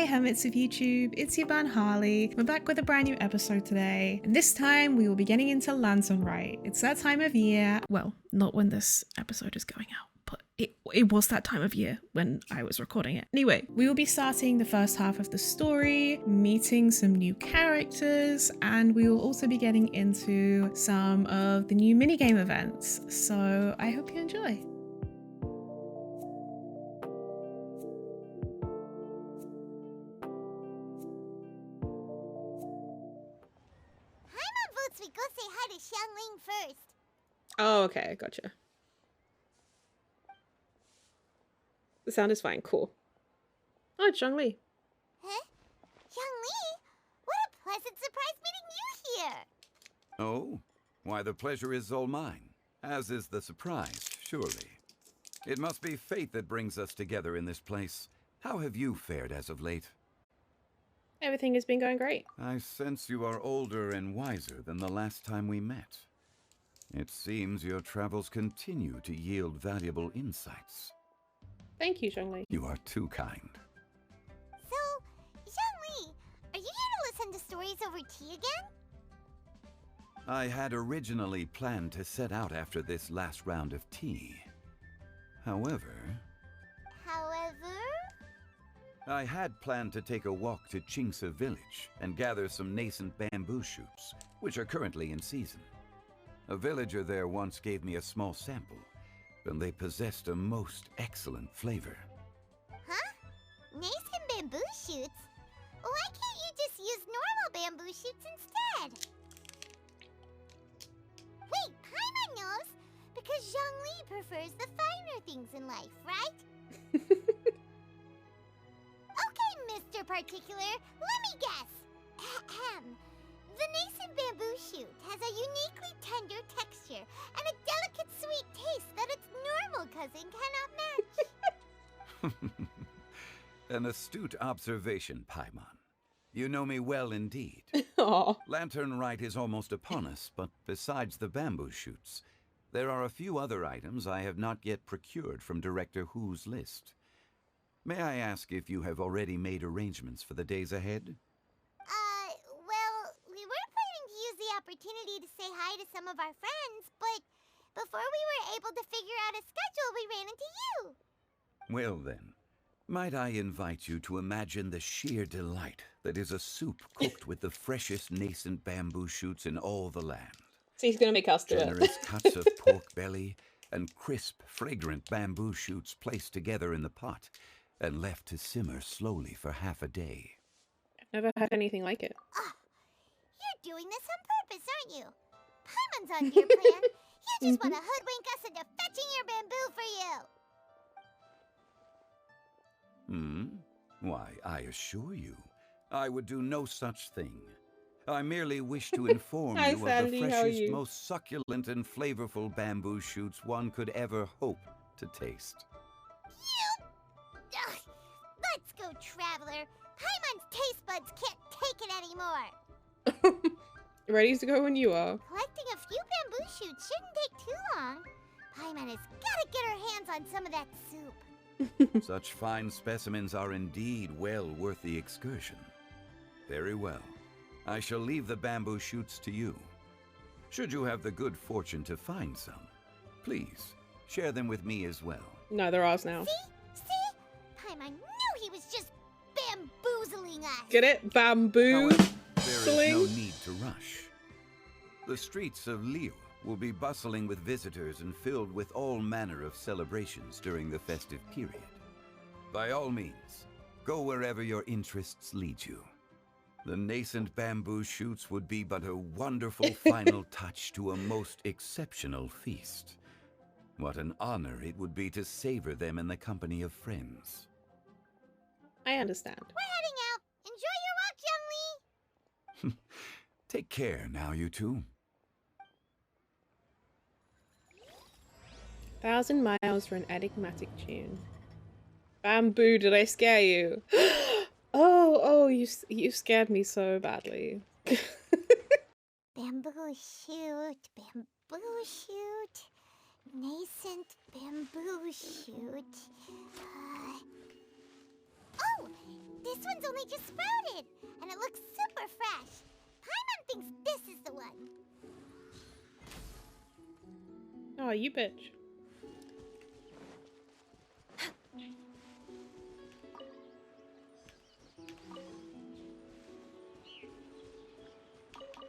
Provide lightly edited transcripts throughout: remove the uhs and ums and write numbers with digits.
Hermits of YouTube, it's your Van Harley. We're back with a brand new episode today, and this time we will be getting into Lantern Rite. It's that time of year, well, not when this episode is going out, but it was that time of year when I was recording it. Anyway, we will be starting the first half of the story, meeting some new characters, and we will also be getting into some of the new minigame events, so I hope you enjoy. We go say hi to Xiangling first. Oh, okay, gotcha. The sound is fine, cool. Oh, it's Zhongli. Huh? Xiangling? What a pleasant surprise meeting you here! Oh? Why, the pleasure is all mine, as is the surprise, surely. It must be fate that brings us together in this place. How have you fared as of late? Everything has been going great. I sense you are older and wiser than the last time we met. It seems your travels continue to yield valuable insights. Thank you, Zhongli. You are too kind. So, Xiangling, are you here to listen to stories over tea again? I had originally planned to set out after this last round of tea. However, I had planned to take a walk to Qingse village and gather some nascent bamboo shoots, which are currently in season. A villager there once gave me a small sample, and they possessed a most excellent flavor. Huh? Nascent bamboo shoots? Why can't you just use normal bamboo shoots instead? Wait, Paimon knows! Because Zhongli prefers the finer things in life, right? Okay, Mr. Particular, let me guess. Ahem. The nascent bamboo shoot has a uniquely tender texture and a delicate sweet taste that its normal cousin cannot match. An astute observation, Paimon. You know me well indeed. Aww. Lantern Rite is almost upon us, but besides the bamboo shoots, there are a few other items I have not yet procured from Director Hu's list. May I ask if you have already made arrangements for the days ahead? Well, we were planning to use the opportunity to say hi to some of our friends, but before we were able to figure out a schedule, we ran into you. Well then, might I invite you to imagine the sheer delight that is a soup cooked with the freshest nascent bamboo shoots in all the land. So he's gonna make us do it. Generous cuts of pork belly and crisp, fragrant bamboo shoots placed together in the pot and left to simmer slowly for half a day. I've never had anything like it. Oh, you're doing this on purpose, aren't you? Paimon's on your plan. You just want to hoodwink us into fetching your bamboo for you. Why, I assure you, I would do no such thing. I merely wish to inform Hi, you of Sandy, the how are freshest, you? most succulent and flavorful bamboo shoots one could ever hope to taste. Ugh, let's go, Traveler. Paimon's taste buds can't take it anymore. Ready to go when you are. Collecting a few bamboo shoots shouldn't take too long. Paimon has got to get her hands on some of that soup. Such fine specimens are indeed well worth the excursion. Very well. I shall leave the bamboo shoots to you. Should you have the good fortune to find some, please share them with me as well. No, they're ours now. See? Paimon knew he was just bamboozling us. Get it? Bamboo. However, there is no need to rush. The streets of Liu will be bustling with visitors and filled with all manner of celebrations during the festive period. By all means, go wherever your interests lead you. The nascent bamboo shoots would be but a wonderful final touch to a most exceptional feast. What an honor it would be to savor them in the company of friends. I understand. We're heading out. Enjoy your walk, Zhongli. Take care now, you two. 1,000 miles for an enigmatic tune. Bamboo, did I scare you? Oh, you scared me so badly. Bamboo shoot, nascent bamboo shoot. Oh, This one's only just sprouted, and it looks super fresh. Paimon thinks this is the one. Oh, you bitch.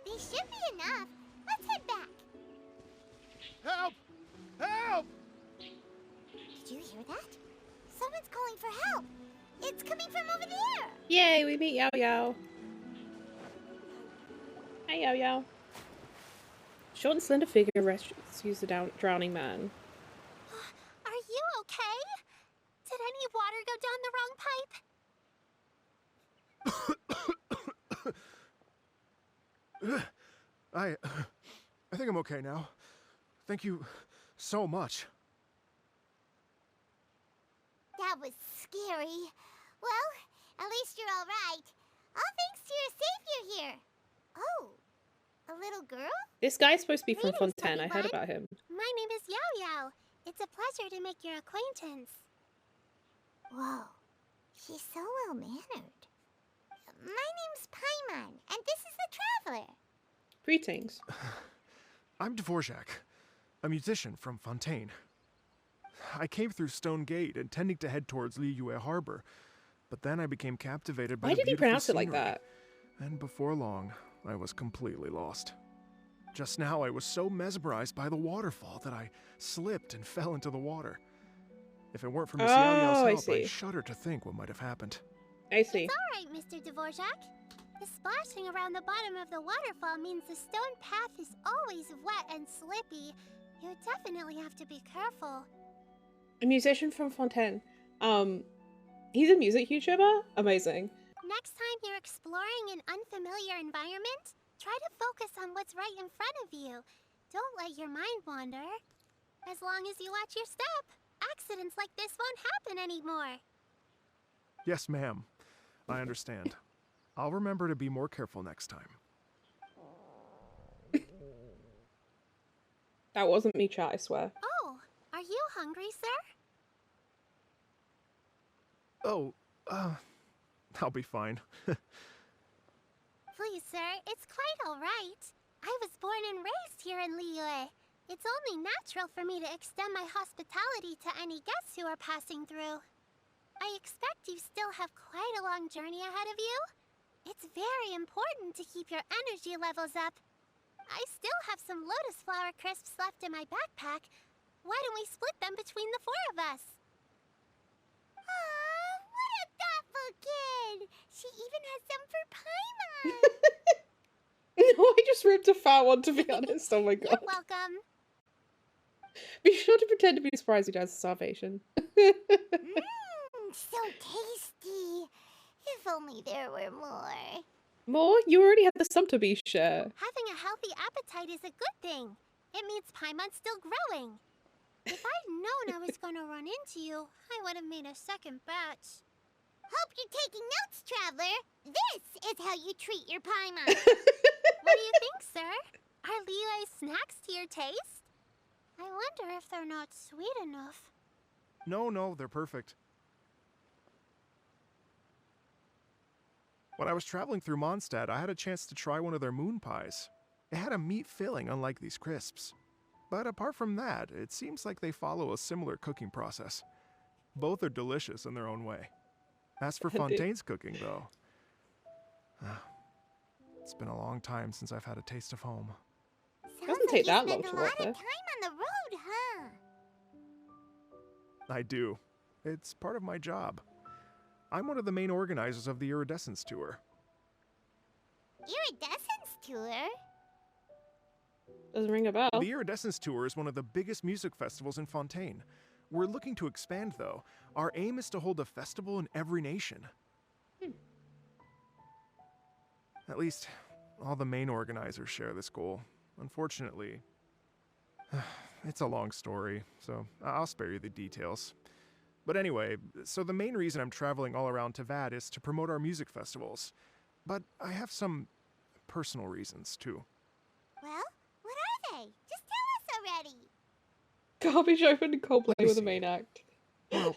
These should be enough. Let's head back. Help! Help! Did you hear that? Someone's calling for help. It's coming from over there. Yay, we meet Yao Yao. Hi, Yao Yao. Short and slender figure rescues the drowning man. Are you okay? Did any water go down the wrong pipe? I think I'm okay now. Thank you so much. That was scary. Well, at least you're all right. All thanks to your savior here. Oh, a little girl? This guy's supposed to be from Greetings, Fontaine. I heard everyone. about him. My name is Yao Yao. It's a pleasure to make your acquaintance. Whoa, she's so well-mannered. My name's Paimon, and this is the Traveler. Greetings. I'm Dvorak, a musician from Fontaine. I came through Stone Gate intending to head towards Liyue Harbor, but then I became captivated by Why the did he beautiful pronounce it like scenery, that? and before long, I was completely lost. Just now, I was so mesmerized by the waterfall that I slipped and fell into the water. If it weren't for Miss Yao Yao's Oh, I help, see. I shudder to think what might have happened. I see. All right, Mr. Dvorak. The splashing around the bottom of the waterfall means the stone path is always wet and slippy. You definitely have to be careful. A musician from Fontaine. He's a music YouTuber? Amazing. Next time you're exploring an unfamiliar environment, try to focus on what's right in front of you. Don't let your mind wander. As long as you watch your step, accidents like this won't happen anymore. Yes, ma'am. I understand. I'll remember to be more careful next time. That wasn't me, chat, I swear. Oh, are you hungry, sir? Oh, I'll be fine. Please, sir, it's quite all right. I was born and raised here in Liyue. It's only natural for me to extend my hospitality to any guests who are passing through. I expect you still have quite a long journey ahead of you. It's very important to keep your energy levels up. I still have some lotus flower crisps left in my backpack. Why don't we split them between the four of us? Aw, what a thoughtful kid! She even has some for Paimon! No, I just ripped a fat one, to be honest. Oh my god. You're welcome. Be sure to pretend to be surprised he dies of starvation. So tasty. If only there were more. More? You already had the sum to be sure. Having a healthy appetite is a good thing. It means Paimon's still growing. If I'd known I was gonna run into you, I would have made a second batch. Hope you're taking notes, Traveler. This is how you treat your Paimon. What do you think, sir? Are Liyue snacks to your taste? I wonder if they're not sweet enough. No, they're perfect. When I was traveling through Mondstadt, I had a chance to try one of their moon pies. It had a meat filling, unlike these crisps. But apart from that, it seems like they follow a similar cooking process. Both are delicious in their own way. As for Fontaine's cooking, though, it's been a long time since I've had a taste of home. Doesn't take that long you to spend a work lot there. of time on the road, huh? I do. It's part of my job. I'm one of the main organizers of the Iridescence Tour. Iridescence tour? Doesn't ring a bell. The Iridescence Tour is one of the biggest music festivals in Fontaine. We're looking to expand, though. Our aim is to hold a festival in every nation. At least, all the main organizers share this goal. Unfortunately, it's a long story, so I'll spare you the details. But anyway, so the main reason I'm traveling all around Tavad is to promote our music festivals. But I have some personal reasons, too. Well, what are they? Just tell us already. Garbage open and Coldplay me with the see. main act. Well,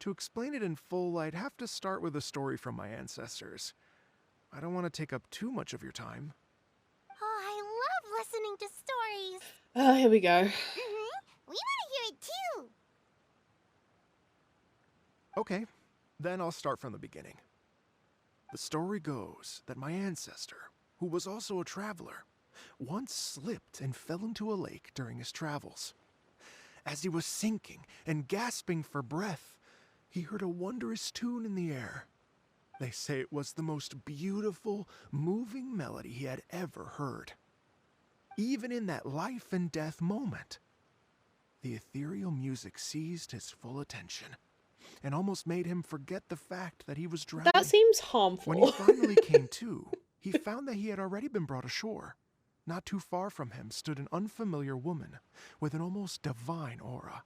To explain it in full, I'd have to start with a story from my ancestors. I don't want to take up too much of your time. Oh, I love listening to stories. Oh, here we go. We want to hear it too. Okay, then I'll start from the beginning. The story goes that my ancestor, who was also a traveler, once slipped and fell into a lake during his travels. As he was sinking and gasping for breath, he heard a wondrous tune in the air. They say it was the most beautiful, moving melody he had ever heard. Even in that life and death moment, the ethereal music seized his full attention and almost made him forget the fact that he was drowning. That seems When he harmful. finally came to, he found that he had already been brought ashore. Not too far from him stood an unfamiliar woman with an almost divine aura.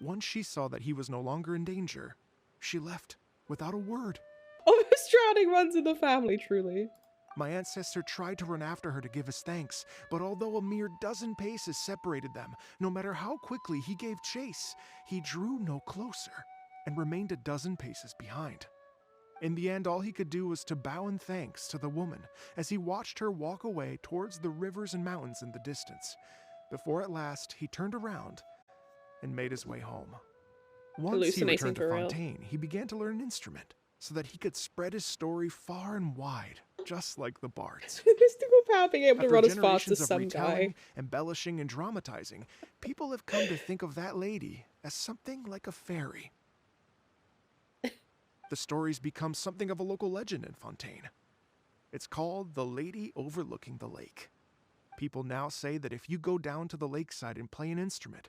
Once she saw that he was no longer in danger, she left without a word. Almost drowning runs in the family, truly. My ancestor tried to run after her to give his thanks, but although a mere dozen paces separated them, no matter how quickly he gave chase, he drew no closer and remained a dozen paces behind. In the end, all he could do was to bow in thanks to the woman as he watched her walk away towards the rivers and mountains in the distance, before at last he turned around and made his way home. Once he returned to Fontaine, he began to learn an instrument so that he could spread his story far and wide, just like the bards. Mystical power being able to After run as fast generations as of some retelling, guy. embellishing, and dramatizing, people have come to think of that lady as something like a fairy. The story's become something of a local legend in Fontaine. It's called the Lady Overlooking the Lake. People now say that if you go down to the lakeside and play an instrument,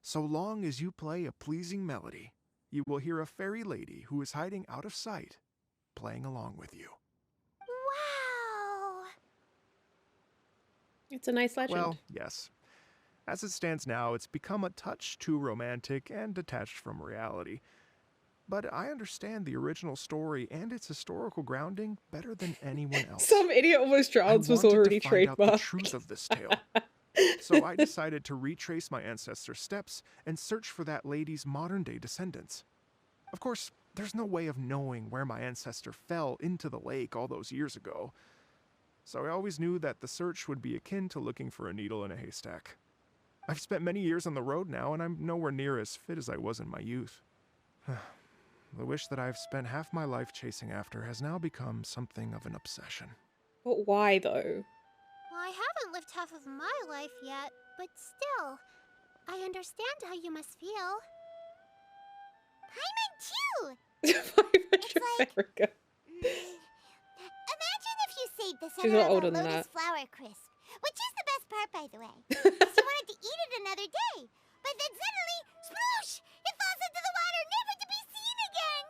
so long as you play a pleasing melody, you will hear a fairy lady who is hiding out of sight, playing along with you. Wow. It's a nice legend. Well, yes. As it stands now, it's become a touch too romantic and detached from reality. But I understand the original story and its historical grounding better than anyone else. Some idiot almost drowns was already I wanted to find out the trademarked. truth of this tale. So I decided to retrace my ancestors' steps and search for that lady's modern-day descendants. Of course, there's no way of knowing where my ancestor fell into the lake all those years ago. So I always knew that the search would be akin to looking for a needle in a haystack. I've spent many years on the road now, and I'm nowhere near as fit as I was in my youth. The wish that I've spent half my life chasing after has now become something of an obsession. But why, though? Well, I haven't lived half of my life yet, but still, I understand how you must feel. Paimon too! 500 like- America. Imagine if you saved the She's center not of older a than lotus that. flower crisp, which is the best part, by the way. She wanted to eat it another day, but then suddenly, sploosh! It falls into the water, never to be seen again!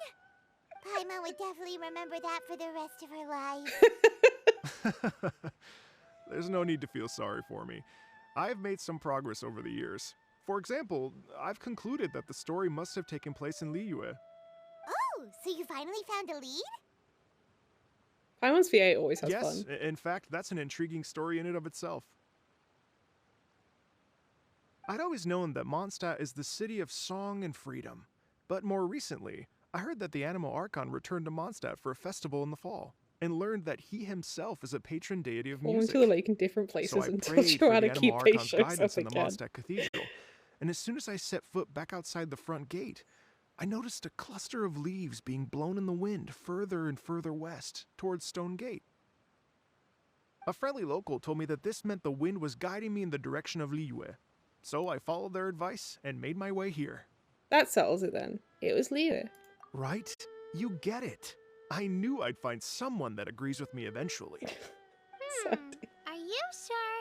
Paimon would definitely remember that for the rest of her life. There's no need to feel sorry for me. I've made some progress over the years. For example, I've concluded that the story must have taken place in Liyue. Oh, so you finally found a lead? Paimon's VA always has Yes, fun. in fact, that's an intriguing story in and of itself. I'd always known that Mondstadt is the city of song and freedom, but more recently, I heard that the Animal Archon returned to Mondstadt for a festival in the fall, and learned that he himself is a patron deity of Falling music. to the lake in different So places I and taught prayed you for how the to Animal keep these Archon's shows guidance up in the again. Mondstadt Cathedral, and as soon as I set foot back outside the front gate, I noticed a cluster of leaves being blown in the wind further and further west, towards Stone Gate. A friendly local told me that this meant the wind was guiding me in the direction of Liyue, so I followed their advice and made my way here. That settles it then. It was Leo. Right? You get it. I knew I'd find someone that agrees with me eventually. Are you sure?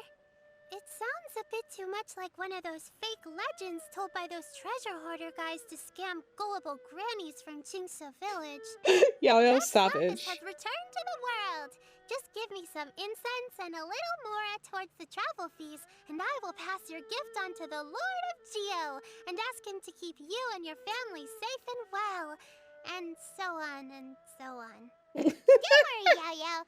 It sounds a bit too much like one of those fake legends told by those treasure hoarder guys to scam gullible grannies from Jingsa Village. Yeah, I am That savage. has returned to the world. Just give me some incense and a little more towards the travel fees, and I will pass your gift on to the Lord of Geo and ask him to keep you and your family safe and well. And so on and so on. Don't worry, Yao-Yao.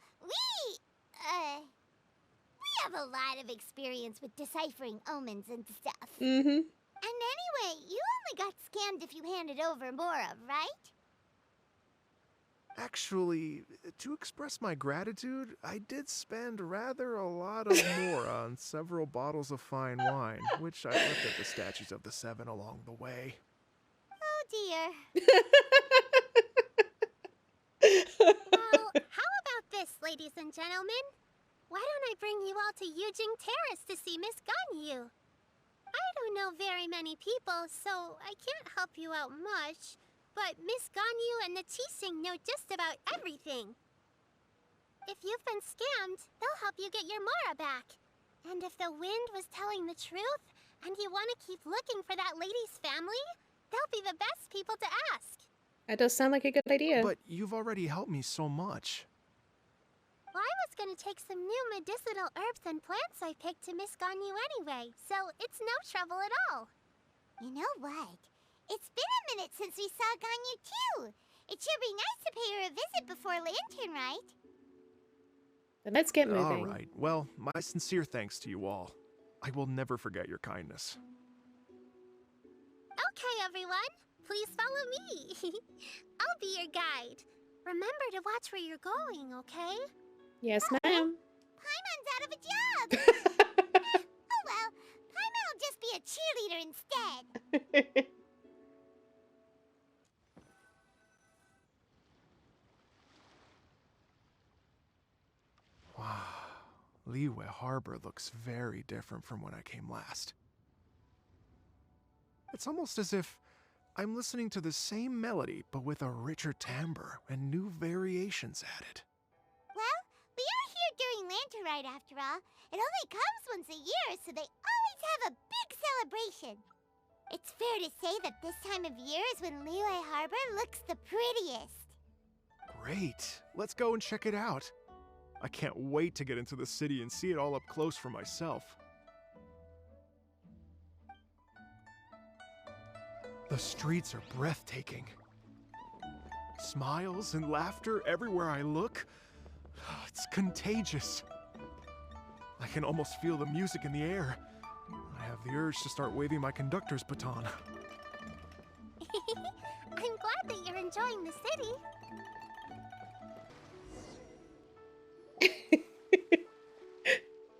We have a lot of experience with deciphering omens and stuff. Mm-hmm. And anyway, you only got scammed if you handed over more of, right? Actually, to express my gratitude, I did spend rather a lot of more on several bottles of fine wine, which I left at the statues of the seven along the way. Oh dear. Well, how about this, ladies and gentlemen? Why don't I bring you all to Yujing Terrace to see Miss Ganyu? I don't know very many people, so I can't help you out much. But Miss Ganyu and the Qixing know just about everything. If you've been scammed, they'll help you get your Mora back. And if the wind was telling the truth, and you want to keep looking for that lady's family, they'll be the best people to ask. That does sound like a good idea. But you've already helped me so much. Well, I was gonna take some new medicinal herbs and plants I picked to Miss Ganyu anyway, so it's no trouble at all. You know what? It's been a minute since we saw Ganyu too. It should be nice to pay her a visit before Lantern, right? Then let's get moving. All right. Well, my sincere thanks to you all. I will never forget your kindness. Okay, everyone. Please follow me. I'll be your guide. Remember to watch where you're going, okay? Yes, ma'am. Paimon's out of a job! Oh well, Paimon will just be a cheerleader instead. Wow. Liyue Harbor looks very different from when I came last. It's almost as if I'm listening to the same melody, but with a richer timbre and new variations added. Well, we are here during Lantern Rite after all. It only comes once a year, so they always have a big celebration. It's fair to say that this time of year is when Liyue Harbor looks the prettiest. Great. Let's go and check it out. I can't wait to get into the city and see it all up close for myself. The streets are breathtaking. Smiles and laughter everywhere I look. It's contagious. I can almost feel the music in the air. I have the urge to start waving my conductor's baton. I'm glad that you're enjoying the city.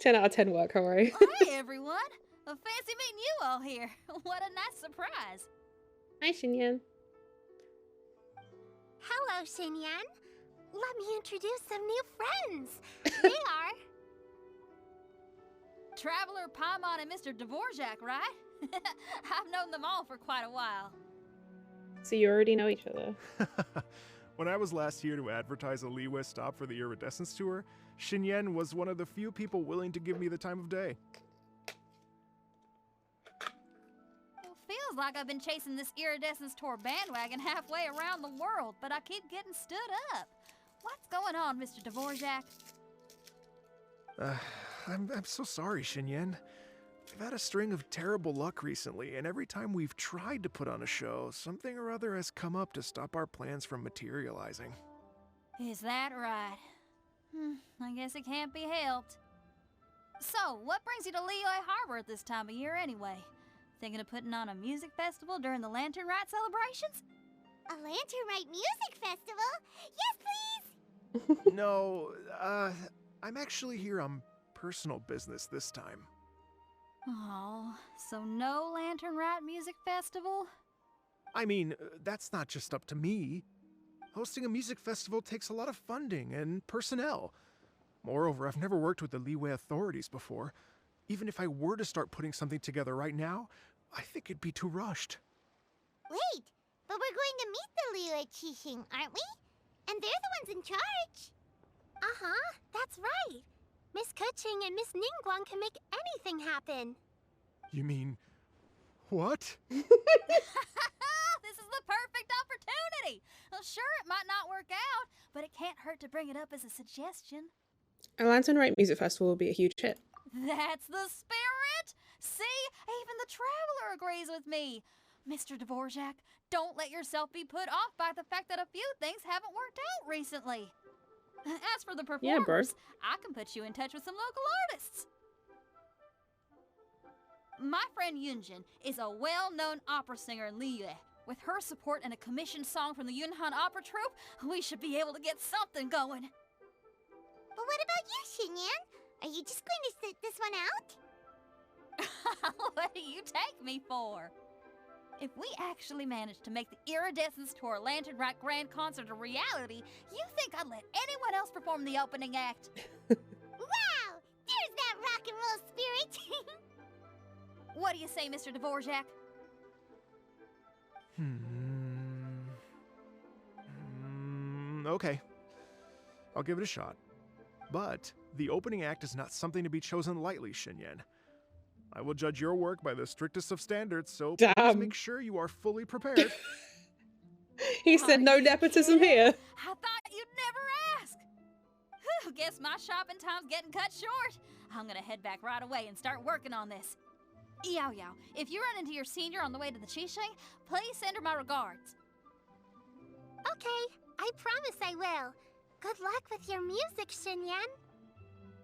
10 out of 10 work, Horo. Well, hey, everyone. Fancy meeting you all here. What a nice surprise. Hi, Xinyan. Hello, Xinyan. Let me introduce some new friends. They are... Traveler, Paimon, and Mr. Dvorak, right? I've known them all for quite a while. So you already know each other. When I was last here to advertise a Liyue stop for the Iridescence Tour, Xinyan was one of the few people willing to give me the time of day. Well, feels like I've been chasing this Iridescence Tour bandwagon halfway around the world, but I keep getting stood up. What's going on, Mr. Dvorak? I'm so sorry, Xinyan. We've had a string of terrible luck recently, and every time we've tried to put on a show, something or other has come up to stop our plans from materializing. Is that right? I guess it can't be helped. So, what brings you to Liyue Harbor at this time of year anyway? Thinking of putting on a music festival during the Lantern Rite celebrations? A Lantern Rite music festival? Yes, please! No, I'm actually here on personal business this time. Oh, so no Lantern Rite music festival? I mean, that's not just up to me. Hosting a music festival takes a lot of funding and personnel. Moreover, I've never worked with the Liyue authorities before. Even if I were to start putting something together right now, I think it'd be too rushed. Wait, but we're going to meet the Liyue Qixing, aren't we? And they're the ones in charge. Uh-huh, that's right. Miss Keqing and Miss Ningguang can make anything happen. You mean... what? This is the perfect opportunity! Well, sure, it might not work out, but it can't hurt to bring it up as a suggestion. A Lantern Rite Music Festival will be a huge hit. That's the spirit! See, even the Traveler agrees with me. Mr. Dvorak, don't let yourself be put off by the fact that a few things haven't worked out recently. As for the performers, I can put you in touch with some local artists. My friend Yunjin is a well-known opera singer in Liyue. With her support and a commissioned song from the Yunhan Opera Troupe, we should be able to get something going. But what about you, Xinyan? Are you just going to sit this one out? What do you take me for? If we actually manage to make the Iridescence Tour Lantern Rite Grand Concert a reality, you think I'd let anyone else perform the opening act? Wow! There's that rock and roll spirit! What do you say, Mr. Dvorak? Okay. I'll give it a shot. But the opening act is not something to be chosen lightly, Xinyan. I will judge your work by the strictest of standards, so please Damn. make sure you are fully prepared. He said no nepotism here. I thought you'd never ask. Whew, guess my shopping time's getting cut short. I'm gonna head back right away and start working on this. Yao Yao, if you run into your senior on the way to the Qixing, please send her my regards. Okay, I promise I will. Good luck with your music, Xinyan.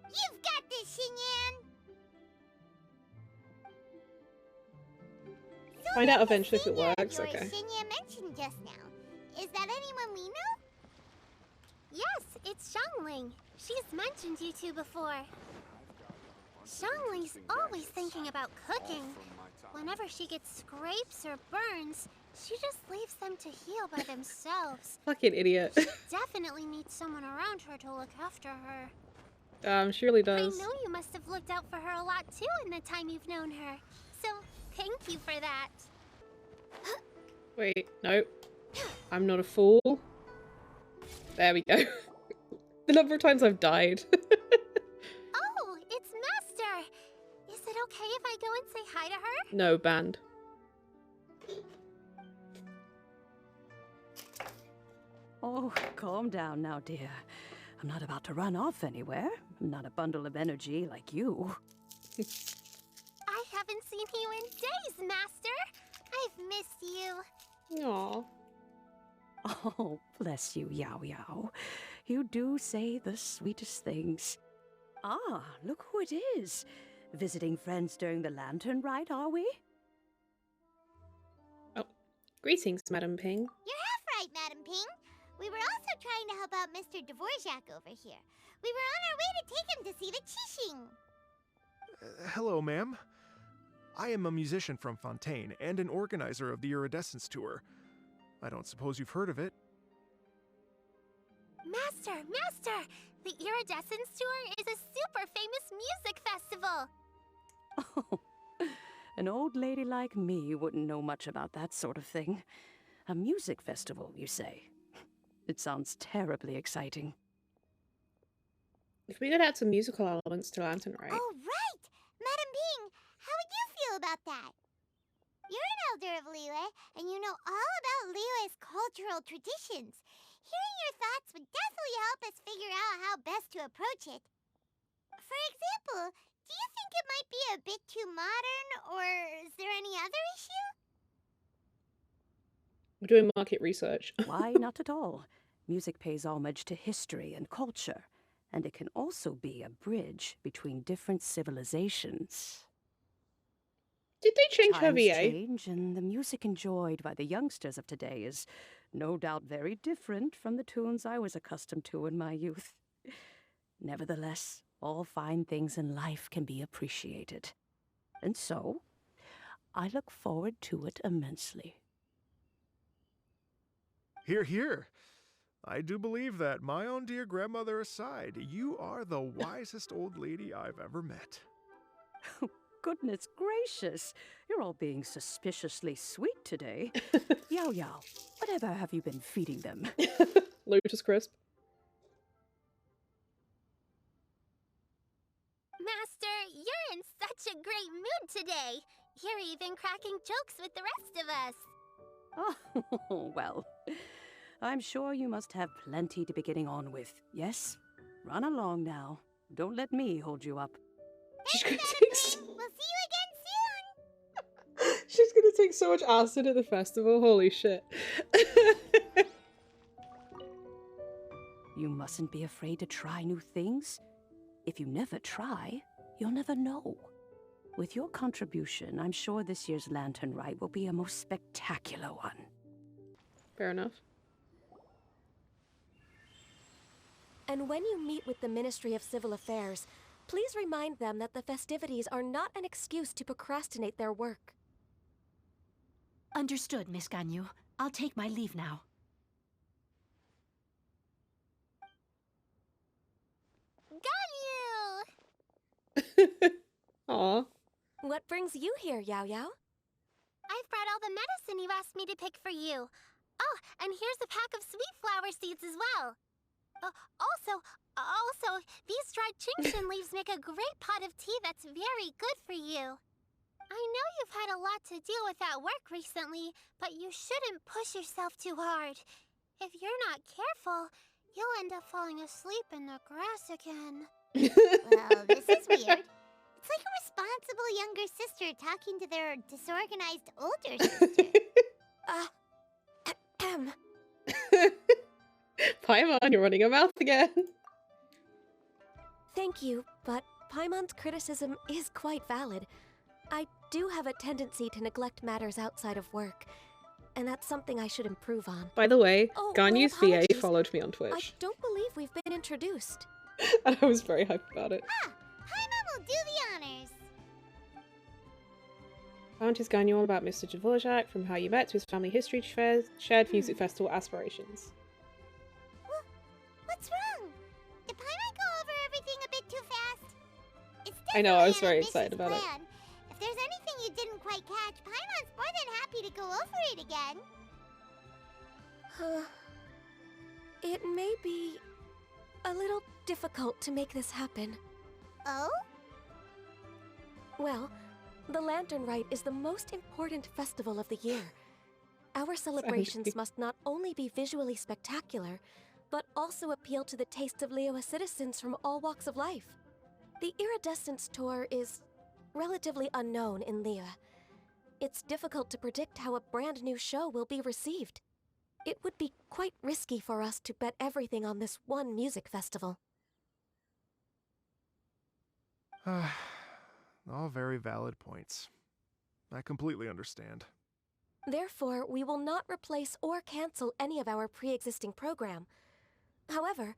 You've got this, Xinyan! So Find out there's a eventually if it senior of works, yours okay. Xinyan mentioned just now. Is that anyone we know? Yes, it's Xiangling. She's mentioned you two before. Xiangling's always thinking about cooking. Whenever she gets scrapes or burns, she just leaves them to heal by themselves. Fucking idiot. Definitely needs someone around her to look after her. She really I does. know you must have looked out for her a lot too in the time you've known her. So, thank you for that. Wait, no. I'm not a fool. There we go. The number of times I've died. Oh, it's Master! Is it okay if I go and say hi to her? No, banned. Oh, calm down now, dear. I'm not about to run off anywhere. I'm not a bundle of energy like you. I haven't seen you in days, Master! I've missed you. Aww. Oh, bless you, Yao Yao. You do say the sweetest things. Ah, look who it is. Visiting friends during the lantern rite, are we? Oh, greetings, Madam Ping. You're half right, Madam Ping. We were also trying to help out Mr. Dvorak over here. We were on our way to take him to see the Qixing. Hello, ma'am. I am a musician from Fontaine and an organizer of the Iridescence Tour. I don't suppose you've heard of it. Master! The Iridescence Tour is a super famous music festival! Oh, an old lady like me wouldn't know much about that sort of thing. A music festival, you say? It sounds terribly exciting. If we could add some musical elements to Lantern Rite. Oh, right! Madam Ping, how would you feel about that? You're an elder of Liyue, and you know all about Liyue's cultural traditions. Hearing your thoughts would definitely help us figure out how best to approach it. For example, do you think it might be a bit too modern, or is there any other issue? We're doing market research. Why, not at all. Music pays homage to history and culture, and it can also be a bridge between different civilizations. Did they change her Times VA? change, and the music enjoyed by the youngsters of today is no doubt very different from the tunes I was accustomed to in my youth. Nevertheless, all fine things in life can be appreciated. And so, I look forward to it immensely. Hear, hear. I do believe that, my own dear grandmother aside, you are the wisest old lady I've ever met. Goodness gracious, you're all being suspiciously sweet today. Yao Yao, whatever have you been feeding them? Lotus Crisp. Master, you're in such a great mood today. You're even cracking jokes with the rest of us. Oh, well, I'm sure you must have plenty to be getting on with, yes? Run along now. Don't let me hold you up. She's Thanks, gonna Madam take Ping. We'll see you again soon. She's gonna take so much acid at the festival. Holy shit. You mustn't be afraid to try new things. If you never try, you'll never know. With your contribution, I'm sure this year's Lantern Rite will be a most spectacular one. Fair enough. And when you meet with the Ministry of Civil Affairs, please remind them that the festivities are not an excuse to procrastinate their work. Understood, Miss Ganyu. I'll take my leave now. Ganyu! Aw. What brings you here, Yao Yao? I've brought all the medicine you asked me to pick for you. Oh, and here's a pack of sweet flower seeds as well. Also, these dried chingshin leaves make a great pot of tea that's very good for you. I know you've had a lot to deal with at work recently, but you shouldn't push yourself too hard. If you're not careful, you'll end up falling asleep in the grass again. Well, this is weird. It's like a responsible younger sister talking to their disorganized older sister. Paimon, you're running your mouth again. Thank you, but Paimon's criticism is quite valid. I do have a tendency to neglect matters outside of work, and that's something I should improve on. By the way, Oh, Ganyu's my VA apologies. followed me on I Twitch. don't believe we've been introduced. And I was very hyped about it. Paimon will do the honors. Found his Ganyu all about Mr. dvorak, from how you met to his family history, shared music festival aspirations. What's wrong? Did Paimon go over everything a bit too fast? It's I know, I was definitely very an excited ambitious about it. plan. If there's anything you didn't quite catch, Paimon's more than happy to go over it again. It may be a little difficult to make this happen. Oh? Well, the Lantern Rite is the most important festival of the year. Our celebrations must not only be visually spectacular, but also appeal to the tastes of Liyue citizens from all walks of life. The Iridescence Tour is relatively unknown in Liyue. It's difficult to predict how a brand new show will be received. It would be quite risky for us to bet everything on this one music festival. All very valid points. I completely understand. Therefore, we will not replace or cancel any of our pre-existing program. However,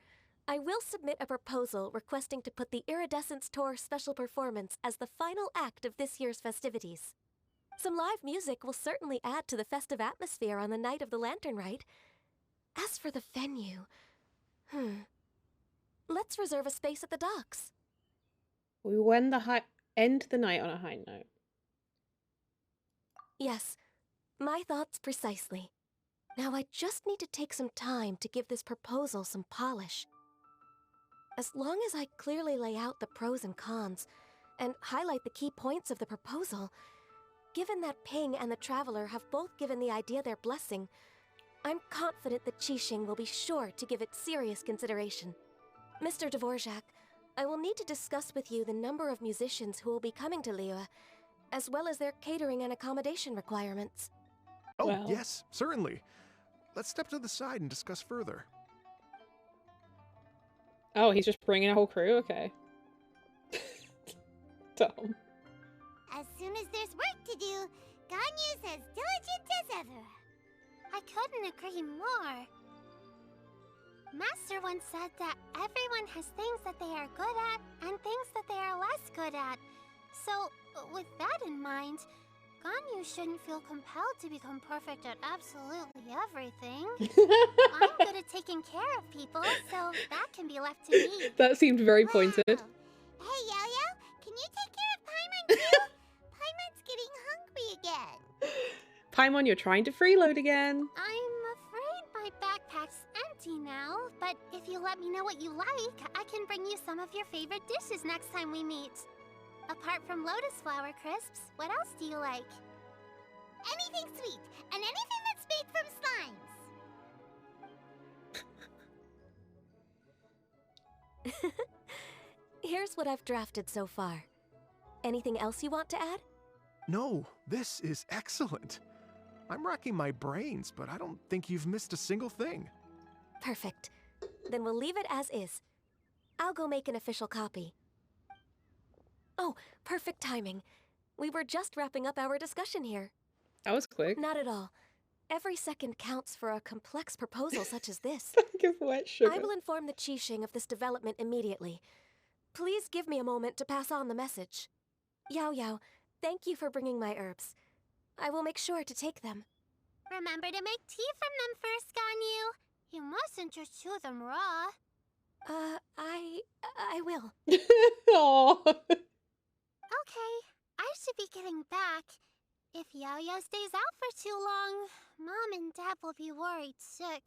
I will submit a proposal requesting to put the Iridescence Tour special performance as the final act of this year's festivities. Some live music will certainly add to the festive atmosphere on the night of the Lantern Rite. As for the venue, let's reserve a space at the docks. We will end the night on a high note. Yes, my thoughts precisely. Now I just need to take some time to give this proposal some polish. As long as I clearly lay out the pros and cons, and highlight the key points of the proposal, given that Ping and the Traveler have both given the idea their blessing, I'm confident that Qixing will be sure to give it serious consideration. Mr. Dvorak, I will need to discuss with you the number of musicians who will be coming to Liyue, as well as their catering and accommodation requirements. Oh, Well. yes, certainly. Let's step to the side and discuss further. Oh, he's just bringing a whole crew? Okay. Dumb. As soon as there's work to do, Ganyu's as diligent as ever. I couldn't agree more. Master once said that everyone has things that they are good at and things that they are less good at. So, with that in mind, Ganyu shouldn't feel compelled to become perfect at absolutely everything. I'm good at taking care of people, so that can be left to me. That seemed very pointed. Wow. Hey, Yo-Yo, can you take care of Paimon too? Paimon's getting hungry again. Paimon, you're trying to freeload again. I'm afraid my backpack's empty now, but if you let me know what you like, I can bring you some of your favorite dishes next time we meet. Apart from lotus flower crisps, what else do you like? Anything sweet, and anything that's made from slimes. Here's what I've drafted so far. Anything else you want to add? No, this is excellent. I'm racking my brains, but I don't think you've missed a single thing. Perfect. Then we'll leave it as is. I'll go make an official copy. Oh, perfect timing. We were just wrapping up our discussion here. That was quick. Not at all. Every second counts for a complex proposal such as this. Give wet sugar. I will inform the Qixing of this development immediately. Please give me a moment to pass on the message. Yao Yao, thank you for bringing my herbs. I will make sure to take them. Remember to make tea from them first, Ganyu. You mustn't just chew them raw. I will. Aw. Okay, I should be getting back. If Yao-Yao stays out for too long, Mom and Dad will be worried sick.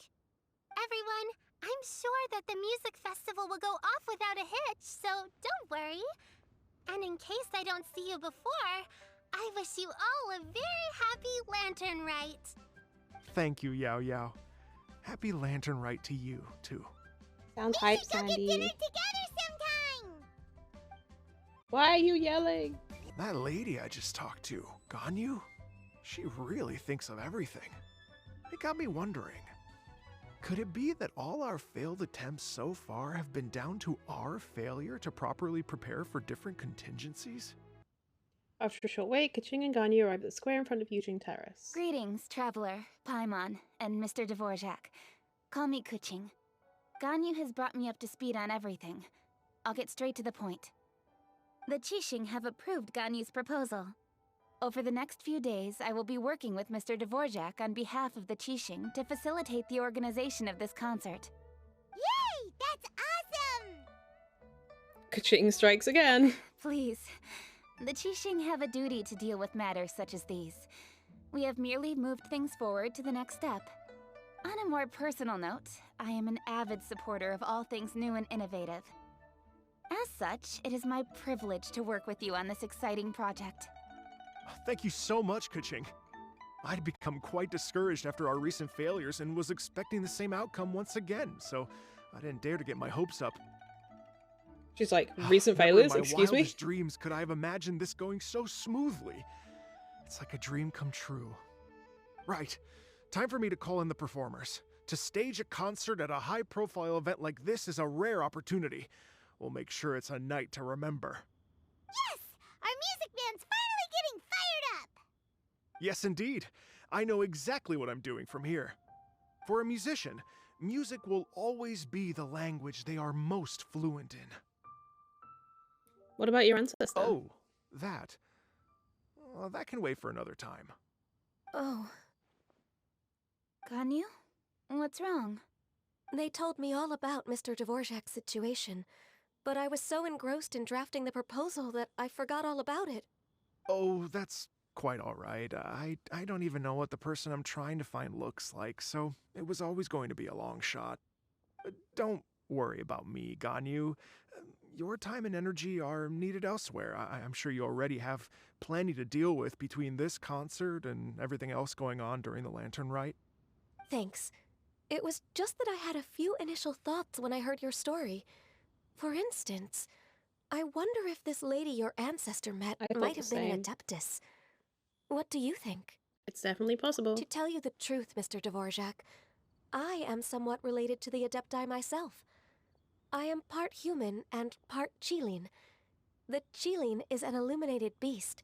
Everyone, I'm sure that the music festival will go off without a hitch, so don't worry. And in case I don't see you before, I wish you all a very happy Lantern Rite. Thank you, Yao Yao. Happy Lantern Rite to you, too. Sounds We hype, should go get Sandy. dinner together sometime! Why are you yelling? That lady I just talked to, Ganyu, she really thinks of everything. It got me wondering, could it be that all our failed attempts so far have been down to our failure to properly prepare for different contingencies? After a short wait, Kaching and Ganyu arrive at the square in front of Eugene Terrace. Greetings, Traveler, Paimon, and Mr. Dvorak. Call me Kuching. Ganyu has brought me up to speed on everything. I'll get straight to the point. The Qixing have approved Ganyu's proposal. Over the next few days, I will be working with Mr. Dvorak on behalf of the Qixing to facilitate the organization of this concert. Yay! That's awesome! Kaching strikes again. Please, the Qixing have a duty to deal with matters such as these. We have merely moved things forward to the next step. On a more personal note, I am an avid supporter of all things new and innovative. As such, it is my privilege to work with you on this exciting project. Thank you so much, Kaching. I'd become quite discouraged after our recent failures and was expecting the same outcome once again, so I didn't dare to get my hopes up. She's like, recent Never in failures? my Excuse me? wildest dreams could I have imagined this going so smoothly. It's like a dream come true. Right. Time for me to call in the performers. To stage a concert at a high-profile event like this is a rare opportunity. We'll make sure it's a night to remember. Yes! Our music band's finally getting fired up! Yes, indeed. I know exactly what I'm doing from here. For a musician, music will always be the language they are most fluent in. What about your ancestor? Oh, that. Well, that can wait for another time. Oh. Ganyu? What's wrong? They told me all about Mr. Dvorak's situation, but I was so engrossed in drafting the proposal that I forgot all about it. Oh, that's quite all right. I don't even know what the person I'm trying to find looks like, so it was always going to be a long shot. Don't worry about me, Ganyu. Your time and energy are needed elsewhere. I'm sure you already have plenty to deal with between this concert and everything else going on during the Lantern Rite. Thanks. It was just that I had a few initial thoughts when I heard your story. For instance, I wonder if this lady your ancestor met I thought might the have been an same. adeptus. What do you think? It's definitely possible. To tell you the truth, Mr. Dvorak, I am somewhat related to the Adepti myself. I am part human and part Qilin. The Qilin is an illuminated beast.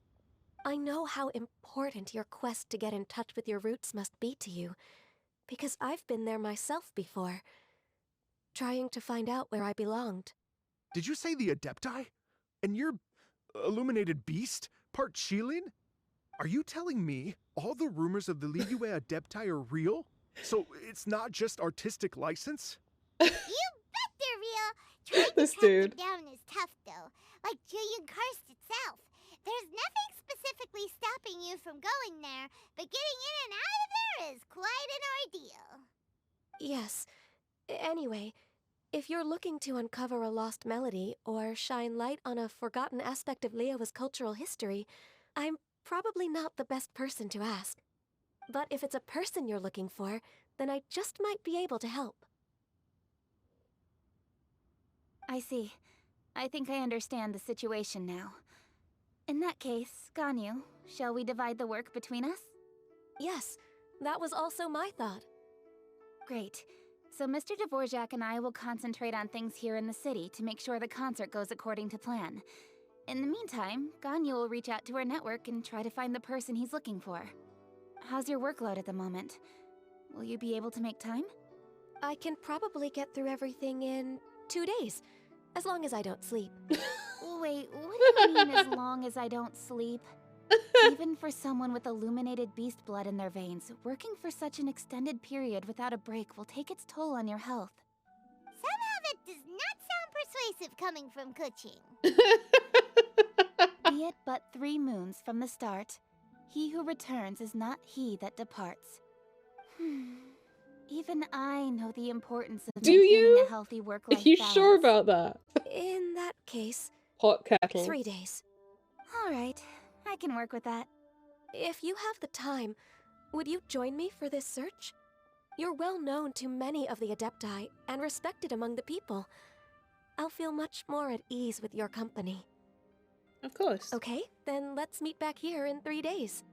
I know how important your quest to get in touch with your roots must be to you, because I've been there myself before, trying to find out where I belonged. Did you say the Adepti? And you're illuminated beast? Part Qilin? Are you telling me all the rumors of the Liyue Adepti are real? So it's not just artistic license? You bet they're real! Trying to This track them dude. down is tough, though. Like Julian Karst itself. There's nothing specifically stopping you from going there, but getting in and out of there is quite an ordeal. Yes. Anyway, if you're looking to uncover a lost melody or shine light on a forgotten aspect of Liyue's cultural history, I'm probably not the best person to ask. But if it's a person you're looking for, then I just might be able to help. I see. I think I understand the situation now. In that case, Ganyu, shall we divide the work between us? Yes, that was also my thought. Great. So Mr. Dvorak and I will concentrate on things here in the city to make sure the concert goes according to plan. In the meantime, Ganyu will reach out to her network and try to find the person he's looking for. How's your workload at the moment? Will you be able to make time? I can probably get through everything in 2 days, as long as I don't sleep. Wait, what do you mean as long as I don't sleep? Even for someone with illuminated beast blood in their veins, working for such an extended period without a break will take its toll on your health. Somehow that does not sound persuasive coming from Kuching. Be it but 3 moons from the start, he who returns is not he that departs. Even I know the importance of Do maintaining you? a healthy Are work-life you balance. sure about that? In that case, Hot kettle. 3 days. Alright, I can work with that. If you have the time, would you join me for this search? You're well known to many of the Adepti and respected among the people. I'll feel much more at ease with your company. Of course. Okay, then let's meet back here in 3 days.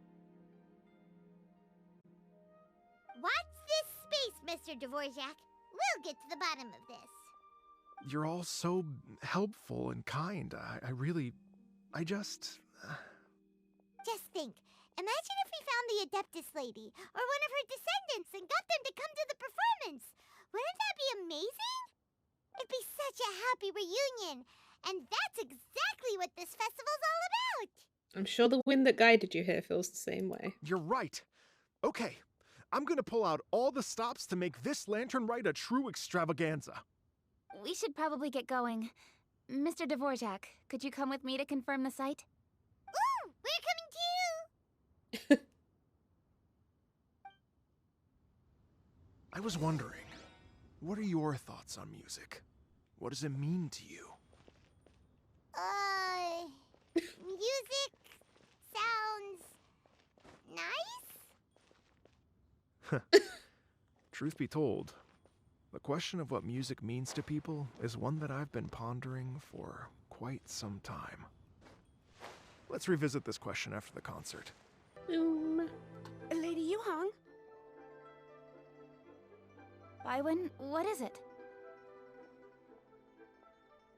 Watch this space, Mr. Dvorak. We'll get to the bottom of this. You're all so helpful and kind. I just... Just think, imagine if we found the Adeptus lady, or one of her descendants, and got them to come to the performance. Wouldn't that be amazing? It'd be such a happy reunion, and that's exactly what this festival's all about. I'm sure the wind that guided you here feels the same way. You're right. Okay, I'm gonna pull out all the stops to make this lantern rite a true extravaganza. We should probably get going. Mr. Dvorak, could you come with me to confirm the site? Ooh, we're coming too! I was wondering, what are your thoughts on music? What does it mean to you? Music sounds nice? Truth be told, the question of what music means to people is one that I've been pondering for quite some time. Let's revisit this question after the concert. Lady Yuhang? Baiwen, what is it?